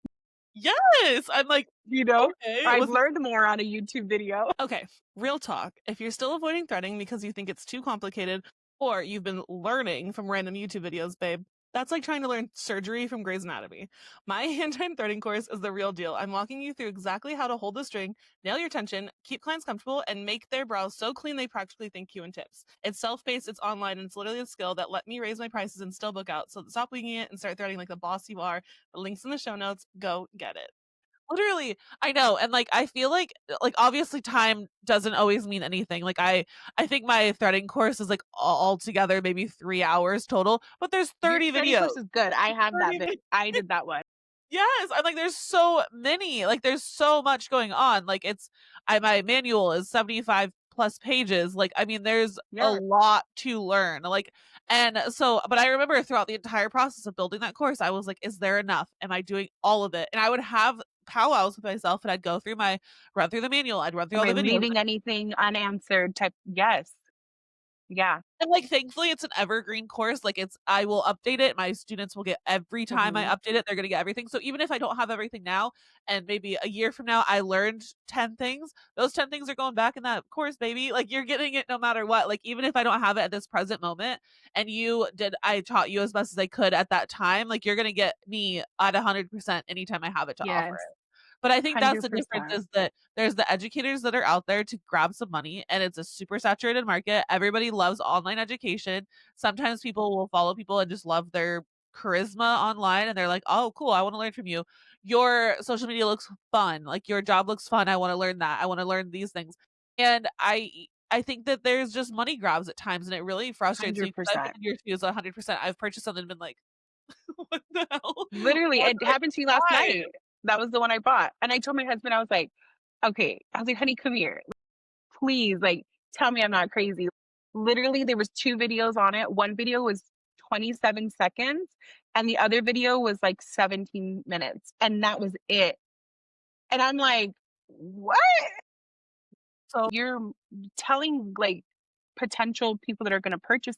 Yes! I'm like, "Okay, I've was it?" learned more on a YouTube video. Okay, real talk. If you're still avoiding threading because you think it's too complicated or you've been learning from random YouTube videos, babe, that's like trying to learn surgery from Grey's Anatomy. My hand-time threading course is the real deal. I'm walking you through exactly how to hold the string, nail your tension, keep clients comfortable, and make their brows so clean they practically thank you in tips. It's self-paced, it's online, and it's literally a skill that let me raise my prices and still book out. So stop winging it and start threading like the boss you are. The link's in the show notes. Go get it. Literally, I know, and, like, I feel obviously time doesn't always mean anything, I think my threading course is, like, altogether maybe 3 hours total, but there's Your 30 threading videos. course is good, I have that 30 vid vi I did that one. Yes, I'm like, there's so many, like, there's so much going on, like, my manual is 75 plus pages, like, I mean, there's a Yeah, lot to learn, like, and so but I remember throughout the entire process of building that course, I was like, "Is there enough? Am I doing all of it?" And I would have powwows with myself, and I'd run through the manual, I'd run through am all I the videos. leaving anything unanswered type yes, yeah, And, like, thankfully, it's an evergreen course, like, I will update it, my students will get every time I mhm, update it, they're gonna get everything, so even if I don't have everything now, and maybe a year from now, I learned 10 things, those 10 things are going back in that course, baby, like, you're getting it no matter what, like, even if I don't have it at this present moment, and I taught you as best as I could at that time, like, you're gonna get me at 100% anytime I have it to offer yes, it. But I think that's the difference 100%. is that there's the educators that are out there to grab some money, and it's a super saturated market. Everybody loves online education. Sometimes people will follow people and just love their charisma online, and they're like, "Oh, cool, I wanna learn from you. Your social media looks fun, like, your job looks fun, I wanna learn that, I wanna learn these things." And I think that there's just money grabs at times, and it really frustrates me because 'cause I've been 100%. in your shoes 100%. I've purchased something and been like, "What the hell? Literally, Why it did I happened to me last subscribe?" night. That was the one I bought, and I told my husband, I was like, "Okay," I was like, "Honey, come here. Please, like, tell me I'm not crazy." Literally, there was 2 videos on it. One video was 27 seconds, and the other video was, like, 17 minutes, and that was it. And I'm like, "What?" So You're telling, like, potential people that are gonna purchase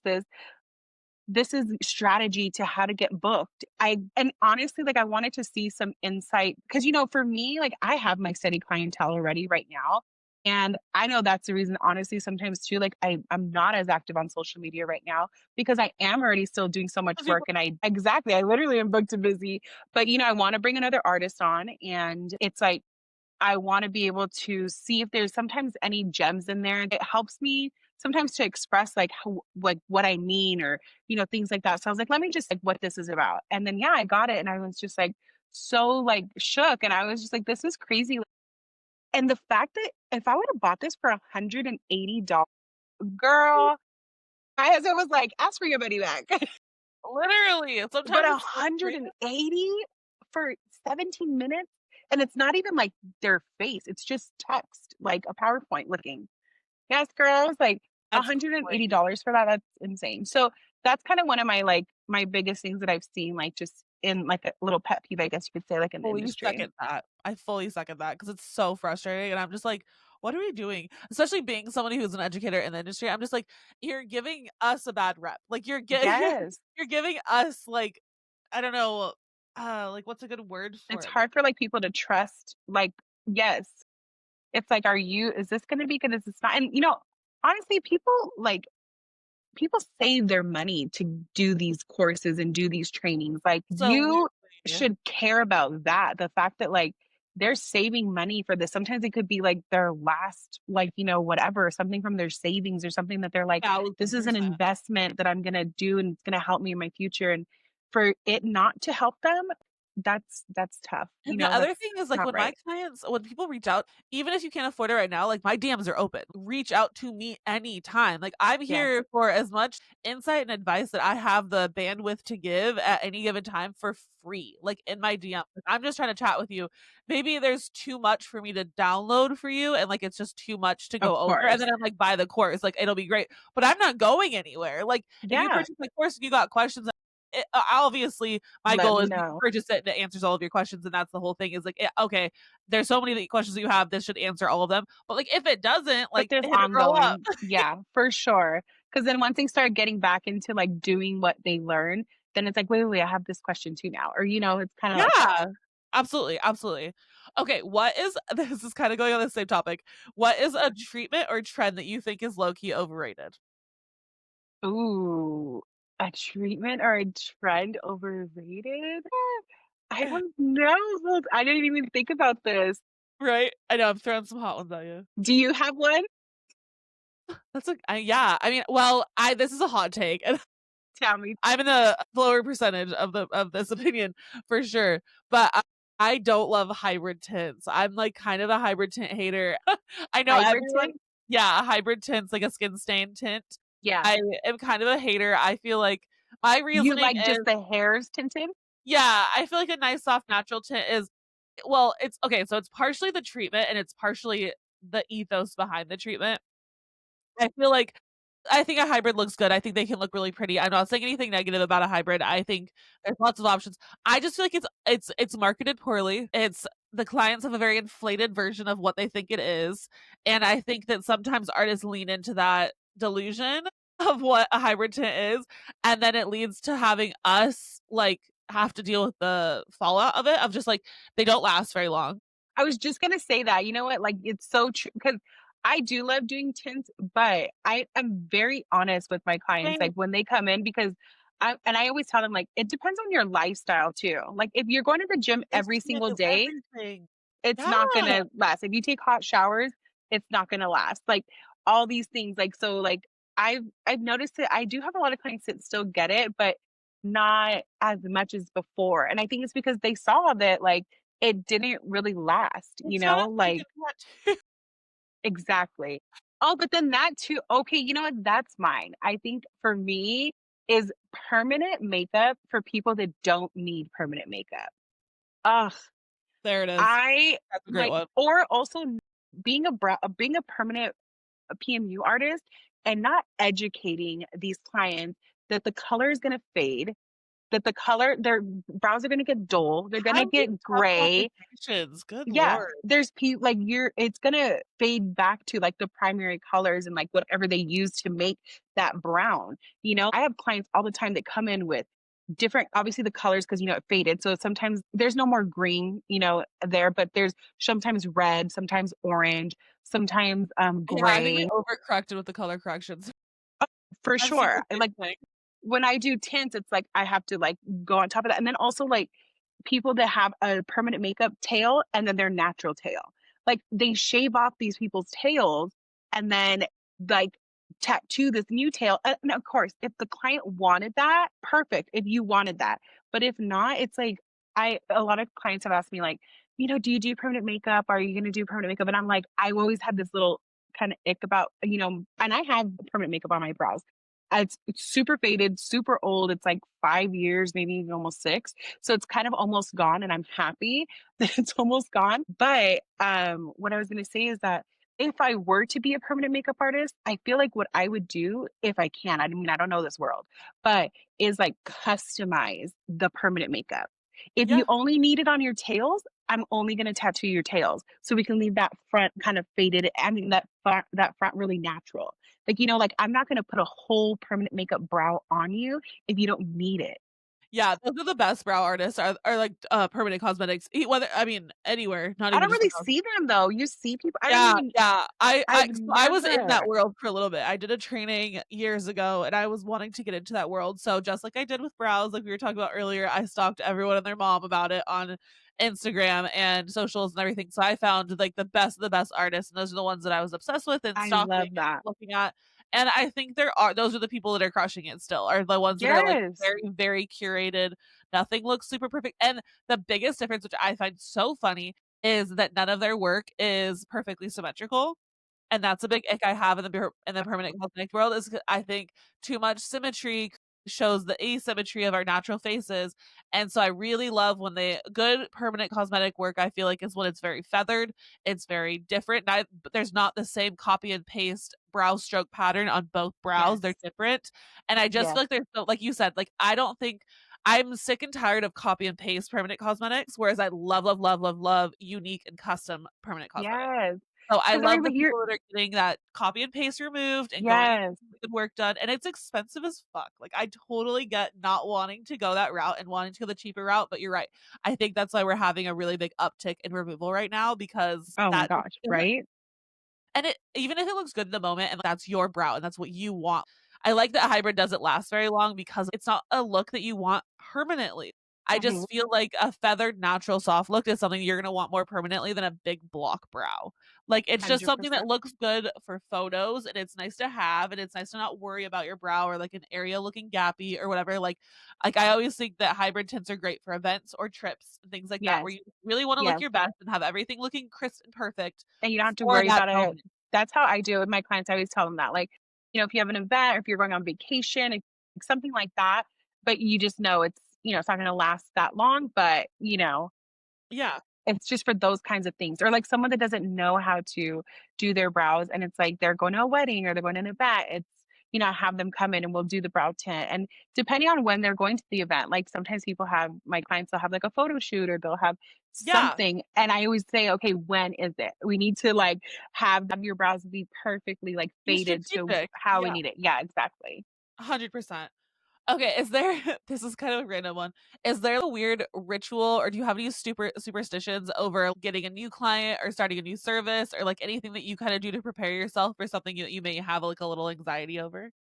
this is strategy to how to get booked. And honestly, like I wanted to see some insight because for me, like I have my steady clientele already right now. And I know that's the reason, honestly, sometimes too, like I'm not as active on social media right now because I am already still doing so much 'cause work. people And I literally am booked and busy. But I want to bring another artist on. And it's like I wanna be able to see if there's sometimes any gems in there. It helps me sometimes to express, like, how like, what I mean or, things like that. So I was like, "Let me just, like, what this is about." And then, yeah, I got it, and I was just, like, so, like, shook, and I was just like, "This is crazy." And the fact that if I would've bought this for $180, girl, my husband was like, "Ask for your money back." literally, But sometimes it's so crazy. 180 for 17 minutes? And it's not even like their face, it's just text, like a PowerPoint looking. Yes, girl, I was like, That's crazy. $180 for that? That's insane. So That's kind of one of my, like, my biggest things that I've seen, like, just in, like, a little pet peeve, I guess you could say, like, in the Fully industry. second that. I fully second that because it's so frustrating, and I'm just like, "What are we doing?" Especially being somebody who's an educator in the industry, I'm just like, "You're giving us a bad rep." Like, you're gi Yes. you're giving us, like, I don't know, like, what's a good word for It's it? hard for, like, people to trust, like, yes. It's like, is this gonna be good? Is this not? And, honestly, people save their money to do these courses and do these trainings. Like, you Absolutely. should care about that. The fact that, like, they're saving money for this. Sometimes it could be like their last, like, whatever, something from their savings or something that they're like, this is an 1000%. investment that I'm gonna do and it's gonna help me in my future. And for it not to help them, that's tough. And the other That's thing is, like, not right. when people reach out, even if you can't afford it right now, like, my DMs are open. Reach out to me anytime. Like, I'm Yes, here for as much insight and advice that I have the bandwidth to give at any given time for free, like, in my DM. Like, I'm just trying to chat with you. Maybe there's too much for me to download for you, and, like, it's just too much to of go over, and course. then I'm like, "Buy the course." Like, it'll be great, but I'm not going anywhere. Like, if you Yeah, purchase my course and you got questions, obviously my let goal me is you know. purchase it and it answers all of your questions, and that's the whole thing is like, okay, there's so many questions you have, this should answer all of them. But like if it doesn't, But like there's hit a girl up. ongoing, yeah, for sure. Because then once they start getting back into, like, doing what they learn, then it's like, "Wait, wait, wait, I have this question too now," or, it's kinda like that. Yeah. Absolutely, absolutely. Okay, what is this is kind of going on the same topic. What is a treatment or trend that you think is low key overrated? Ooh, a treatment or a trend overrated? I don't know. I didn't even think about this. Right? I know I'm throwing some hot ones at you. Do you have one? That's like yeah. I mean, well, I this is a hot take, and Tell me. I'm in a lower percentage of the of this opinion for sure, but I don't love hybrid tints. I'm like kind of a hybrid tint hater. I know Hybrid everyone. tint? Yeah, hybrid tints like a skin stain tint. Yeah. I am kind of a hater. I feel like my You reasoning like is just the hairs tinted? yeah, I feel like a nice soft natural tint is well, it's okay, so it's partially the treatment and it's partially the ethos behind the treatment. I feel like I think a hybrid looks good. I think they can look really pretty. I'm not saying anything negative about a hybrid. I think there's lots of options. I just feel like it's marketed poorly. It's the clients have a very inflated version of what they think it is, and I think that sometimes artists lean into that delusion of what a hybrid tint is, and then it leads to having us, like, have to deal with the fallout of it, of just, like, they don't last very long. I was just gonna say that. You know what? Like, it's so true because I do love doing tints, but I am very honest with my clients, Same. like, when they come in because I always tell them, like, it depends on your lifestyle too. Like, if you're going to the gym It every single changes day, everything. it's Yeah. not gonna last. If you take hot showers, it's not gonna last. Like, all these things, like, so, like, I've noticed that I do have a lot of clients that still get it, but not as much as before, and I think it's because they saw that, like, it didn't really last, It's not like making that too. exactly. Oh, but then that too okay, you know what? That's mine. I think for me is permanent makeup for people that don't need permanent makeup. Ugh. There it is. I That's a great like one. or also being a permanent PMU artist and not educating these clients that the color is gonna fade, that their brows are gonna get dull, they're gonna Having get tough gray. conversations, good Yeah, lord. there's like it's gonna fade back to like the primary colors and like whatever they use to make that brown. I have clients all the time that come in with different, obviously the colors because it faded. So sometimes there's no more green, there, but there's sometimes red, sometimes orange, sometimes Yeah, I think we gray. overcorrected with the color corrections. For I've seen sure. the And same like thing. when I do tints, it's like I have to like go on top of that. And then also like people that have a permanent makeup tail and then their natural tail. Like they shave off these people's tails and then like tattoo this new tail. And of course, if the client wanted that, perfect. If you wanted that. But if not, it's like a lot of clients have asked me like, do you do permanent makeup? Are you gonna do permanent makeup? And I'm like, I always had this little kind of ick about, and I have permanent makeup on my brows. It's super faded, super old. It's like 5 years, maybe even almost six. So it's kind of almost gone, and I'm happy that it's almost gone. But what I was going to say is that If I were to be a permanent makeup artist, I feel like what I would do if I can, I mean, I don't know this world, but is like customize the permanent makeup. If you Yeah. only need it on your tails, I'm only going to tattoo your tails so we can leave that front kind of faded. I mean, that front really natural. Like, like I'm not going to put a whole permanent makeup brow on you if you don't need it. Yeah, those are the best brow artists are like, permanent cosmetics, whether I mean, anywhere, not I even don't just really brows. see them though. You see people, I don't Yeah, even, yeah. I've I was in that never. world for a little bit. I did a training years ago, and I was wanting to get into that world, so just like I did with brows, like we were talking about earlier, I stalked everyone and their mom about it on Instagram and socials and everything, so I found, like, the best of the best artists, and those are the ones that I was obsessed with and I stalking love and that. looking at, and I think there are those are the people that are crushing it still, are the ones that are, like, Yes. very, very curated, nothing looks super perfect, and the biggest difference, which I find so funny, is that none of their work is perfectly symmetrical, and that's a big ick I have in the permanent cosmetic world is I think too much symmetry shows the asymmetry of our natural faces, and so I really love when they good permanent cosmetic work, I feel like, is when it's very feathered, it's very different, but there's not the same copy and paste brow stroke pattern on both brows, they're Yes. different, and I just Yes. feel like there's so like you said, like, I don't think I'm sick and tired of copy and paste permanent cosmetics, whereas I love, love, love, love, love unique and custom permanent cosmetics. Yes. So I 'Cause I love mean, the like, you're people that are getting that copy and paste removed and going and yes. getting the good work done, and it's expensive as fuck. Like, I totally get not wanting to go that route and wanting to go the cheaper route, but you're right. I think that's why we're having a really big uptick in removal right now because Oh my that gosh, isn't right? and it even if it looks good in the moment and that's your brow and that's what you want. I like that hybrid doesn't last very long because it's not a look that you want permanently. I Mhm. just feel like a feathered natural soft look is something you're gonna want more permanently than a big block brow. Like, it's just something that 100%. looks good for photos and it's nice to have and it's nice to not worry about your brow or like an area looking gappy or whatever. Like I always think that hybrid tints are great for events or trips and things like that where Yes. you really wanna look Yes. your best and have everything looking crisp and perfect And you don't have to for worry that about it. moment. That's how I do it with my clients. I always tell them that, like, if you have an event or if you're going on vacation, something like that, but you just know it's not gonna last that long, but, Yeah. it's just for those kinds of things. Or like someone that doesn't know how to do their brows and it's like they're going to a wedding or they're going to an event. I have them come in and we'll do the brow tint. And depending on when they're going to the event, like sometimes people have my clients, they'll have like a photo shoot or they'll have Yeah. something. And I always say, okay, when is it? We need to like have your brows be perfectly like Be faded to strategic. how we Yeah. need it. Yeah, exactly. 100%. Okay, is there this is kind of a random one. Is there a weird ritual or do you have any superstitions over getting a new client or starting a new service or, like, anything that you kinda do to prepare yourself for something you may have, like, a little anxiety over?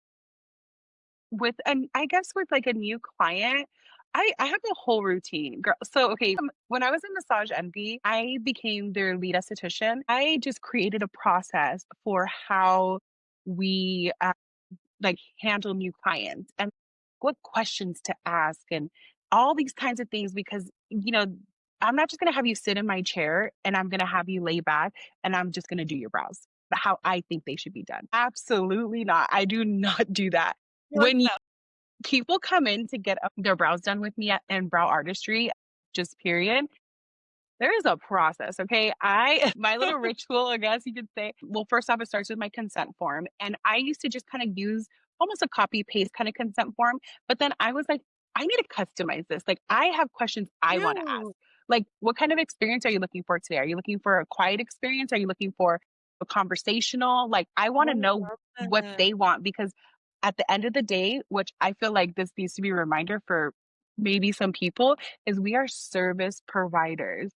I guess with like a new client, I have a whole routine. Girl, so okay, when I was in Massage Envy, I became their lead esthetician. I just created a process for how we like handle new clients and what questions to ask and all these kinds of things because I'm not just going to have you sit in my chair and I'm going to have you lay back and I'm just going to do your brows how I think they should be done. Absolutely not. I do not do that. You're like, When "No." people come in to get their brows done with me and Brow Artistry, just period, there is a process, okay? I my little ritual, I guess you could say. Well, first off, it starts with my consent form. And I used to just kind of use almost a copy paste kind of consent form. But then I was like, I need to customize this. Like, I have questions I want to ask. You. Like, what kind of experience are you looking for today? Are you looking for a quiet experience? Are you looking for a conversational? Like, I want Oh, to I know love what that. they want because at the end of the day, which I feel like this needs to be a reminder for maybe some people, is we are service providers.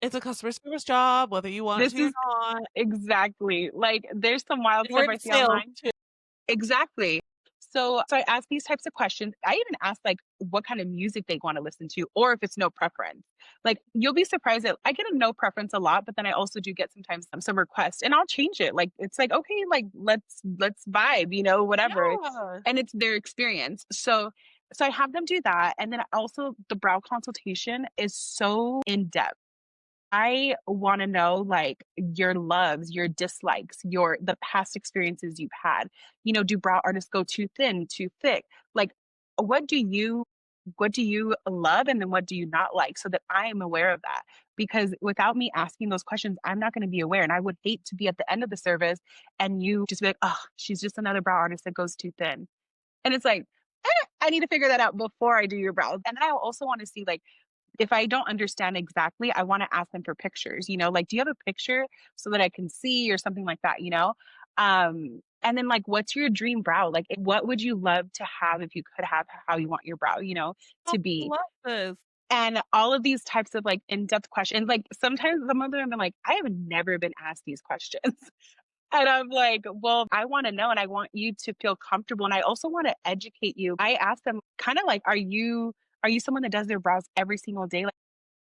It's a customer service job, whether you want This to or is not, exactly, like, there's some wild and we're stuff in I see sales online. too. Exactly. So I ask these types of questions. I even ask, like, what kind of music they wanna listen to or if it's no preference. Like, you'll be surprised that I get a no preference a lot, but then I also do get sometimes some requests, and I'll change it. Like, it's like, "Okay, like, let's vibe," whatever, Yeah. and it's their experience. So I have them do that, and then also the brow consultation is so in-depth. I wanna know, like, your loves, your dislikes, the past experiences you've had. Do brow artists go too thin, too thick? Like, what do you what do you love and then what do you not like so that I am aware of that? Because without me asking those questions, I'm not going to be aware. And I would hate to be at the end of the service and you just be like, oh, she's just another brow artist that goes too thin. And it's like, I need to figure that out before I do your brows. And then I also want to see like if I don't understand exactly, I wanna ask them for pictures, like, "Do you have a picture so that I can see?" or something like that, you know? And then, like, "What's your dream brow?" Like, what would you love to have if you could have how you want your brow, Oh, to I be? love this. And all of these types of, like, in-depth questions, like, sometimes some of them I'm like, "I have never been asked these questions." And I'm like, "Well, I wanna know, and I want you to feel comfortable, and I also wanna educate you." I asked them kinda like, "Are you someone that does their brows every single day?"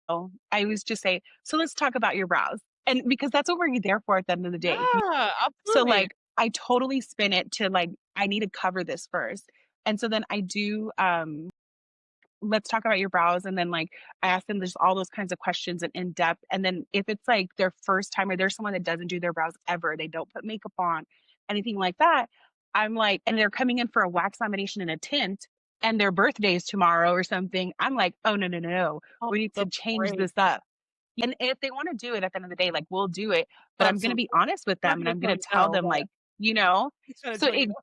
Oh, I always just say, "So let's talk about your brows." And because that's what we're there for at the end of the day. Yeah, So, absolutely. like, I totally spin it to, like, I need to cover this first. And so then I do, let's talk about your brows, and then, like, I ask them just all those kinds of questions and in depth, and then if it's, like, their first time or there's someone that doesn't do their brows ever, they don't put makeup on, anything like that, I'm like and they're coming in for a wax lamination and a tint, and their birthday is tomorrow or something, I'm like, "Oh, no, no, no, no. Oh, We need the to change break. this up." And if they wanna do it at the end of the day, like, we'll do it, but I'm gonna be Absolutely. honest with I'm not them, and gonna I'm tell gonna you tell no, them, but like, you know? he's trying to So tell you it no.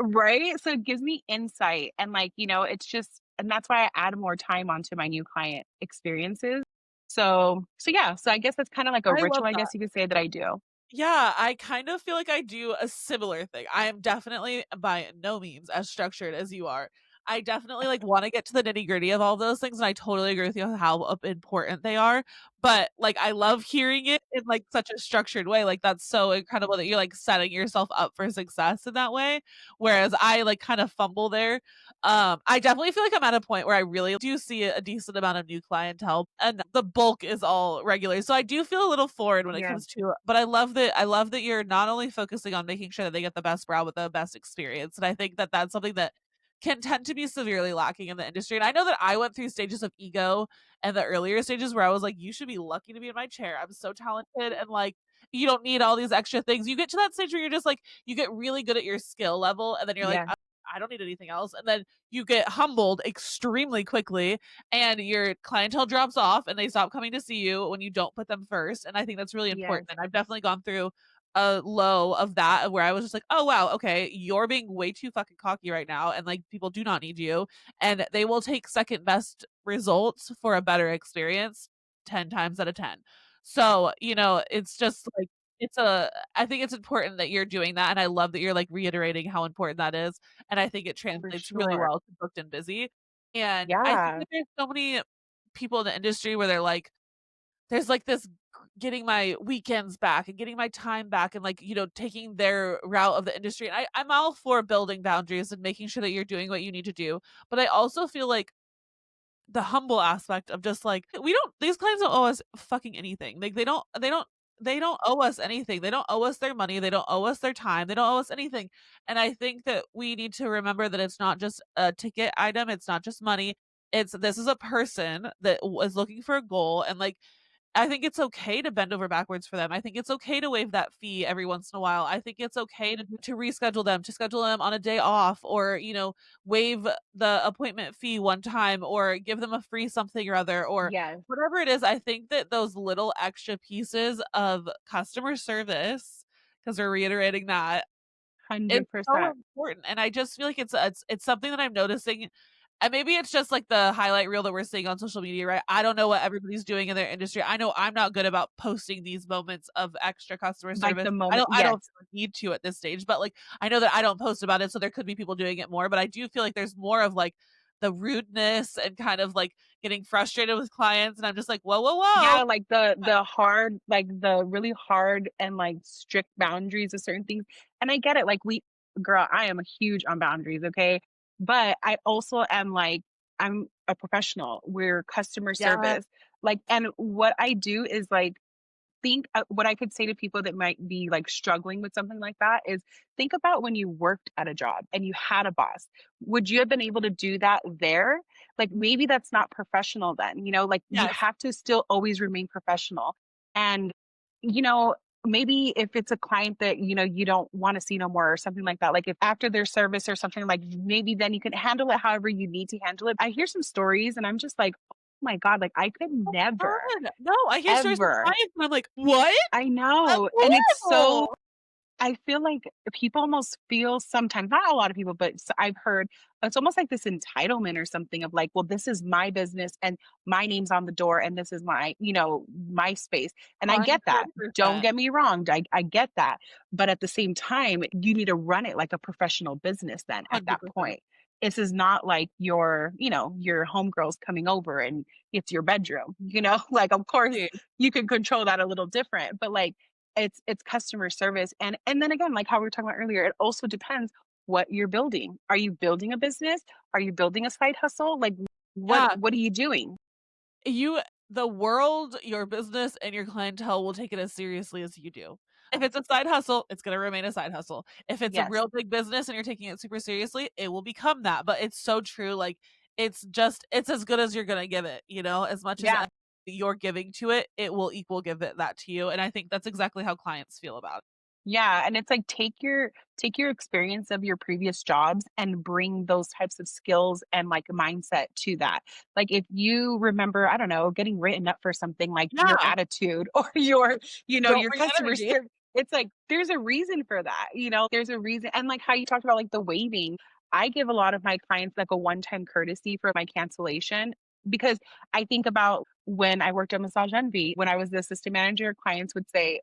right? So it gives me insight and, like, it's just and that's why I add more time onto my new client experiences. So yeah, so I guess that's kinda like a I love ritual, I that. guess you could say that I do. Yeah, I kind of feel like I do a similar thing. I am definitely by no means as structured as you are. I definitely like want to get to the nitty gritty of all those things, and I totally agree with you on how important they are. But like, I love hearing it in like such a structured way. Like, that's so incredible that you're like setting yourself up for success in that way. Whereas I like kind of fumble there. I definitely feel like I'm at a point where I really do see a decent amount of new clientele, and the bulk is all regular. So I do feel a little forward when it Yeah, comes to it. But I love that you're not only focusing on making sure that they get the best brow with the best experience. And I think that that's something that can tend to be severely lacking in the industry. And I know that I went through stages of ego and the earlier stages where I was like, you should be lucky to be in my chair. I'm so talented, and like, you don't need all these extra things. You get to that stage where you're just like, you get really good at your skill level, and then you're like, yeah, I don't need anything else. And then you get humbled extremely quickly, and your clientele drops off and they stop coming to see you when you don't put them first. And I think that's really yes, important. And I've definitely gone through a low of that where I was just like, oh wow, okay, you're being way too fucking cocky right now. And like, people do not need you. And they will take second best results for a better experience 10 times out of 10. So, it's just like, I think it's important that you're doing that. And I love that you're like reiterating how important that is, and I think it for translates really sure. well to booked and busy. And I think Yeah, that there's so many people in the industry where they're like, there's like this getting my weekends back and getting my time back, and like, taking their route of the industry. And I'm all for building boundaries and making sure that you're doing what you need to do. But I also feel like the humble aspect of just like, we don't these clients don't owe us fucking anything. Like, they don't owe us anything. They don't owe us their money. They don't owe us their time. They don't owe us anything. And I think that we need to remember that it's not just a ticket item. It's not just money. This is a person that was looking for a goal, and like, I think it's okay to bend over backwards for them. I think it's okay to waive that fee every once in a while. I think it's okay to reschedule them, to schedule them on a day off, or, waive the appointment fee one time, or give them a free something or other, or yes, whatever it is. I think that those little extra pieces of customer service, because we're reiterating that, it's so 100%. important. And I just feel like it's something that I'm noticing, and maybe it's just like the highlight reel that we're seeing on social media, right? I don't know what everybody's doing in their industry. I know I'm not good about posting these moments of extra customer Like service. the I moment don't I yes, don't feel a need to at this stage, but like, I know that I don't post about it, so there could be people doing it more. But I do feel like there's more of like the rudeness and kind of like getting frustrated with clients, and I'm just like, whoa, whoa, whoa. yeah, like the hard like, the really hard and, like, strict boundaries of certain things, and I get it, like, girl, I am huge on boundaries, okay? But I also am, like, I'm a professional, we're customer Yeah. service, like and what I do is, like, think what I could say to people that might be, like, struggling with something like that is, think about when you worked at a job and you had a boss. Would you have been able to do that there? Like, maybe that's not professional then, like, you Yes. have to still always remain professional. And, you know, maybe if it's a client that, you don't want to see no more or something like that, like if after their service or something, like maybe then you can handle it however you need to handle it. I hear some stories and I'm just like, oh my God, like I could never, God. No, I hear stories from ever. clients and I'm like, "What? I That's know. And it's so, horrible." I feel like people almost feel sometimes, not a lot of people, but I've heard it's almost like this entitlement or something of like, well, this is my business and my name's on the door and this is my space. And I get that. Don't 100%. get me wrong. I get that. But at the same time, you need to run it like a professional business then at that 100%. point. This is not like your homegirls coming over and it's your bedroom, like of course Right. you can control that a little different, but like it's customer service, and then again, like how we were talking about earlier, it also depends what you're building. Are you building a business? Are you building a side hustle? Like Yeah. what are you doing? You the world, your business, and your clientele will take it as seriously as you do. If Yes. it's a side hustle, it's gonna remain a side hustle. If it's a Yes. real big business and you're taking it super seriously, it will become that, but it's so true, like, it's as good as you're gonna give it, As much as Yeah. you're giving to it, it will equal give it that to you, and I think that's exactly how clients feel about it. Yeah, and it's like take your experience of your previous jobs and bring those types of skills and like mindset to that. Like if you remember, I don't know, getting written up for something, like your Yeah, attitude or your, don't your bring customer energy. service, it's like there's a reason for that. There's a reason. And like how you talked about like the waving, I give a lot of my clients like a one-time courtesy for my cancellation because I think about when I worked at Massage Envy, when I was the assistant manager, clients would say,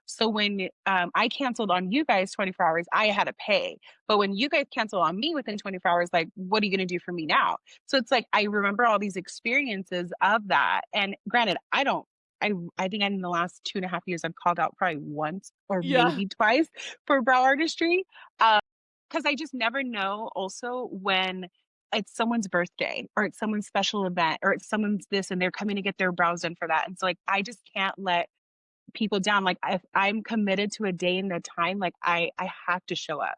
so when I canceled on you guys 24 hours, I had to pay. But when you guys cancel on me within 24 hours, like, what are you going to do for me now? So it's like I remember all these experiences of that. And granted, I think in the last 2.5 years, I've called out probably once or Yeah, maybe twice for brow artistry. Because I just never know also when it's someone's birthday or it's someone's special event or it's someone's this and they're coming to get their brows done for that. And so like I just can't let people down. Like if I'm committed to a day and a time, like I have to show up.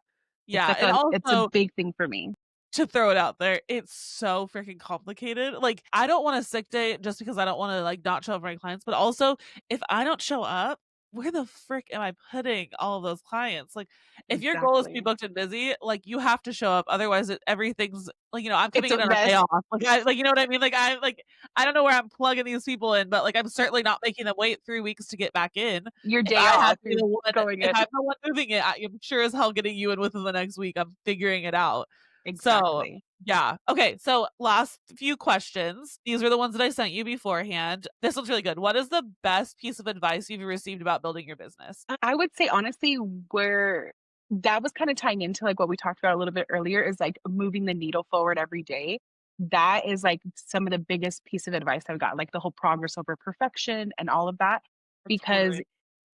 It's yeah, like and it's a also big thing for me. to throw it out there, it's so freaking complicated. Like, I don't want a sick day just because I don't wanna, like, not show up for my clients, but also, if I don't show up, where the frick am I putting all of those clients? Like, if your goal is to be Exactly. booked and busy, like, you have to show up, otherwise everything's like, I'm It's coming a in on a day mess. off. Like, you know what I mean? I don't know where I'm plugging these people in, but, like, I'm certainly not making them wait 3 weeks to get back in. Your If day I have off, to be you're the one going if in. I'm the one moving it, I'm sure as hell getting you in within the next week. I'm figuring it out. So Exactly. yeah. Okay. So last few questions. These are the ones that I sent you beforehand. This one's really good. What is the best piece of advice you've received about building your business? I would say honestly, where that was kind of tying into like what we talked about a little bit earlier is like moving the needle forward every day. That is like some of the biggest piece of advice I've got, like the whole progress over perfection and all of that. Because Totally.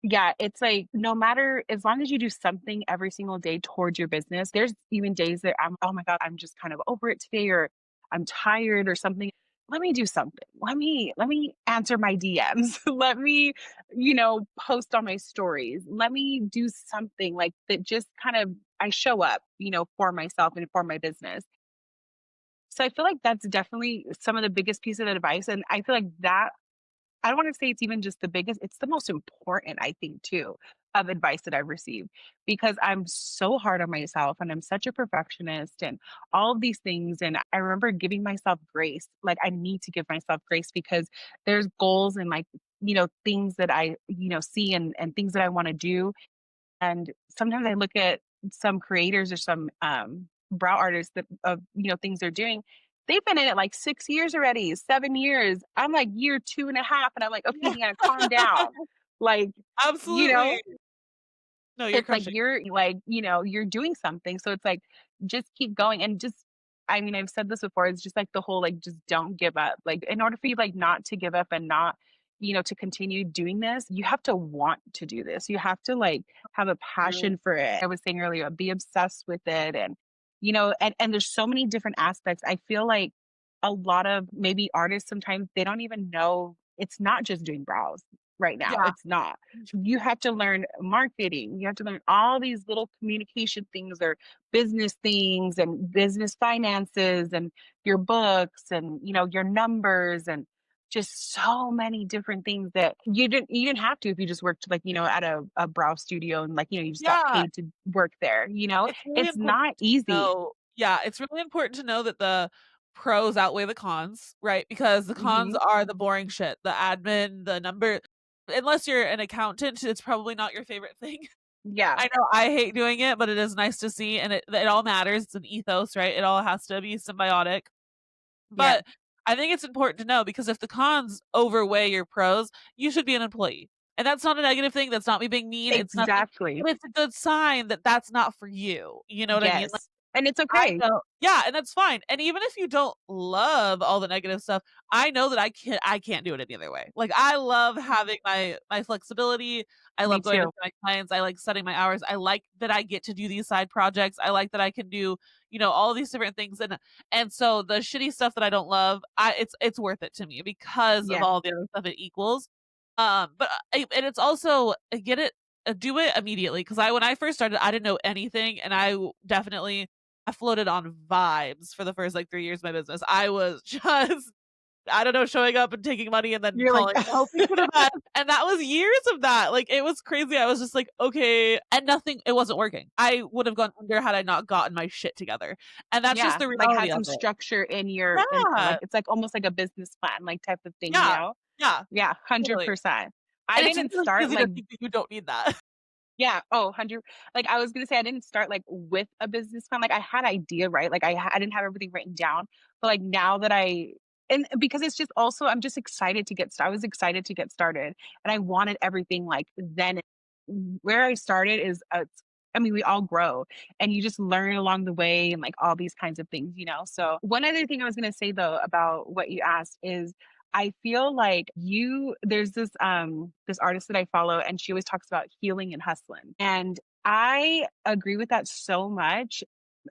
yeah, it's like no matter as long as you do something every single day towards your business, there's even days that oh my God, I'm just kind of over it today or I'm tired or something. Let me do something. Let me answer my DMs. Let me, post on my stories. Let me do something like that just kind of I show up, for myself and for my business. So I feel like that's definitely some of the biggest piece of advice. And I feel like that I don't wanna say it's even just the biggest, it's the most important, I think, too, of advice that I've received because I'm so hard on myself and I'm such a perfectionist and all of these things, and I remember giving myself grace, like, I need to give myself grace because there's goals and, like, things that I, see and things that I wanna do, and sometimes I look at some creators or some, brow artists that of, things they're doing. They've been in it like 6 years already, 7 years. I'm like year 2.5, and I'm like, "Okay, Yeah. Deanna, calm down." Like, you Absolutely. know? No, you're It's like crushing. you're like, you're doing something. So it's like, just keep going and just I mean, I've said this before, it's just like the whole like just don't give up. Like in order for you like not to give up and not, to continue doing this, you have to want to do this. You have to like have a True. passion for it. I was saying earlier, be obsessed with it and and there's so many different aspects. I feel like a lot of maybe artists sometimes they don't even know it's not just doing brows right now. Yeah. It's not you have to learn marketing. You have to learn all these little communication things or business things and business finances and your books and your numbers and just so many different things that you didn't have to if you just worked like, at a brow studio and like, you just got Yeah. paid to work there, It's really It's important not to easy. know yeah, it's really important to know that the pros outweigh the cons, right? Because the cons Mhm. are the boring shit, the admin, the number unless you're an accountant, it's probably not your favorite thing. Yeah. I know I hate doing it, but it is nice to see, and it all matters. It's an ethos, right? It all has to be symbiotic. Yeah. But I think it's important to know because if the cons overweigh your pros, you should be an employee. And that's not a negative thing. That's not me being mean. It's nothing, Exactly. but it's a good sign that that's not for you. You know what I mean? Like, Yes. And it's I okay. know yeah, and that's fine. And even if you don't love all the negative stuff, I know that I can't do it any other way. Like, I love having my flexibility. I Me love going to too. see my clients. I like setting my hours. I like that I get to do these side projects. I like that I can do, all these different things. And so the shitty stuff that I don't love, it's worth it to me because of Yeah. all the other stuff it equals. But and it's also get it do it immediately because when I first started, I didn't know anything, and definitely I floated on vibes for the first, like, 3 years of my business. I was just, I don't know, showing up and taking money and then You're like hoping for the best, and that was years of that, like, it was crazy. I was just like, "Okay," and it wasn't working. I would have gone under had I not gotten my shit together, and that's just yeah, the like reality had of some it. structure in there, like Yeah. it's like almost like a business plan, like type of thing, Yeah. Yeah. Yeah, Totally. 100%. I And it's didn't really start easy to like think that you don't need that. yeah, oh, 100 like, I was gonna say I didn't start, like, with a business plan, like, I had idea, right? Like, I didn't have everything written down, but, like, now that and because it's just also I'm just excited to I was excited to get started, and I wanted everything, like, then. Where I started is, I mean, we all grow, and you just learn along the way and, like, all these kinds of things, So, one other thing I was gonna say, though, about what you asked is I feel like there's this artist that I follow and she always talks about healing and hustling. And I agree with that so much.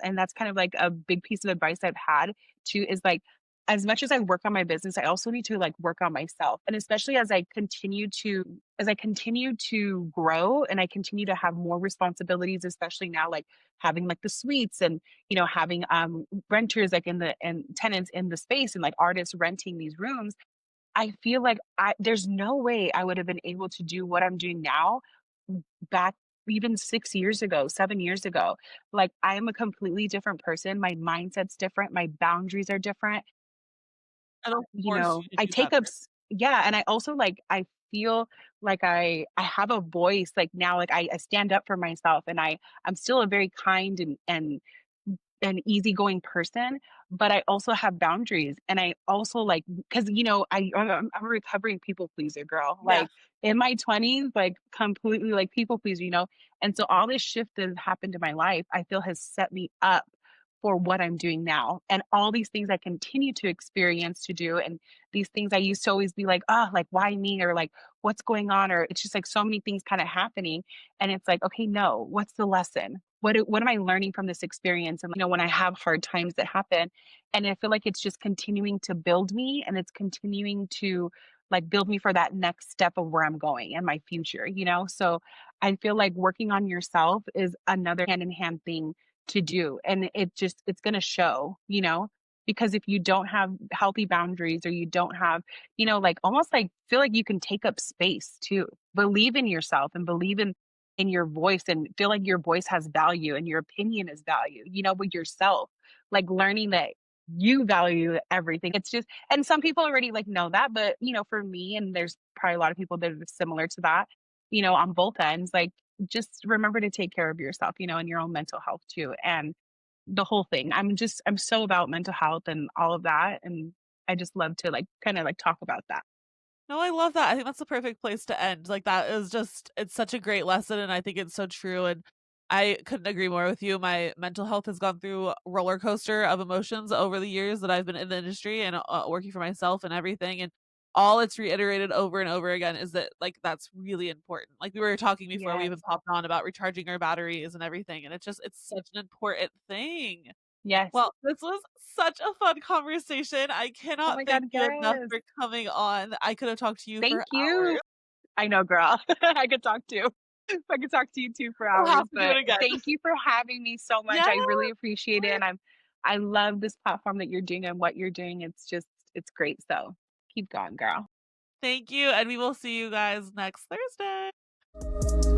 And that's kind of like a big piece of advice I've had too is like as much as I work on my business, I also need to like work on myself. And especially as I continue to grow and I continue to have more responsibilities, especially now like having like the suites and having renters like in the and tenants in the space and like artists renting these rooms. I feel like there's no way I would have been able to do what I'm doing now back even 6 years ago, 7 years ago. Like, I am a completely different person, my mindset's different, my boundaries are different, It'll force you to I do take up better. s yeah, and I also, like, I feel like I have a voice, like, now, like, I stand up for myself, and I'm still a very kind and an easygoing person, but I also have boundaries, and I also, like, because I'm a recovering people pleaser, girl, Yeah. like, in my 20s, like, completely, like, people pleaser, and so all this shift that has happened in my life, I feel has set me up for what I'm doing now, and all these things I continue to experience to do, and these things I used to always be like, "Oh, like, why me?" Or, like, "What's going on?" Or it's just, like, so many things kinda happening, and it's like, "Okay, no, what's the lesson? What am I learning from this experience?" And, when I have hard times that happen, and I feel like it's just continuing to build me, and it's continuing to, like, build me for that next step of where I'm going in my future, So, I feel like working on yourself is another hand in hand thing to do, and it's gonna show, Because if you don't have healthy boundaries or you don't have, like, almost, like, feel like you can take up space too. Believe in yourself and believe in your voice and feel like your voice has value and your opinion is value, with yourself, like learning that you value everything. It's just, and some people already like know that, but for me, and there's probably a lot of people that are similar to that, on both ends, like just remember to take care of yourself, and your own mental health too. And the whole thing. I'm so about mental health and all of that. And I just love to like kind of like talk about that. No, I love that. I think that's the perfect place to end. Like that is just it's such a great lesson and I think it's so true and I couldn't agree more with you. My mental health has gone through a roller coaster of emotions over the years that I've been in the industry and working for myself and everything and all it's reiterated over and over again is that like that's really important. Like we were talking before we even Yes. popped on about recharging our batteries and everything and it's such an important thing. Yes. Well, this was such a fun conversation. I Oh cannot my God. thank you enough Yes. for coming on. I could have talked to you Thank for you. hours. I know, girl. I could talk to. I could talk to you too for We'll hours, have to do it but again. thank you for having me so much. Yeah. I really appreciate it. And I love this platform that you're doing and what you're doing. It's great. So Keep going, girl. Thank you, and we will see you guys next Thursday.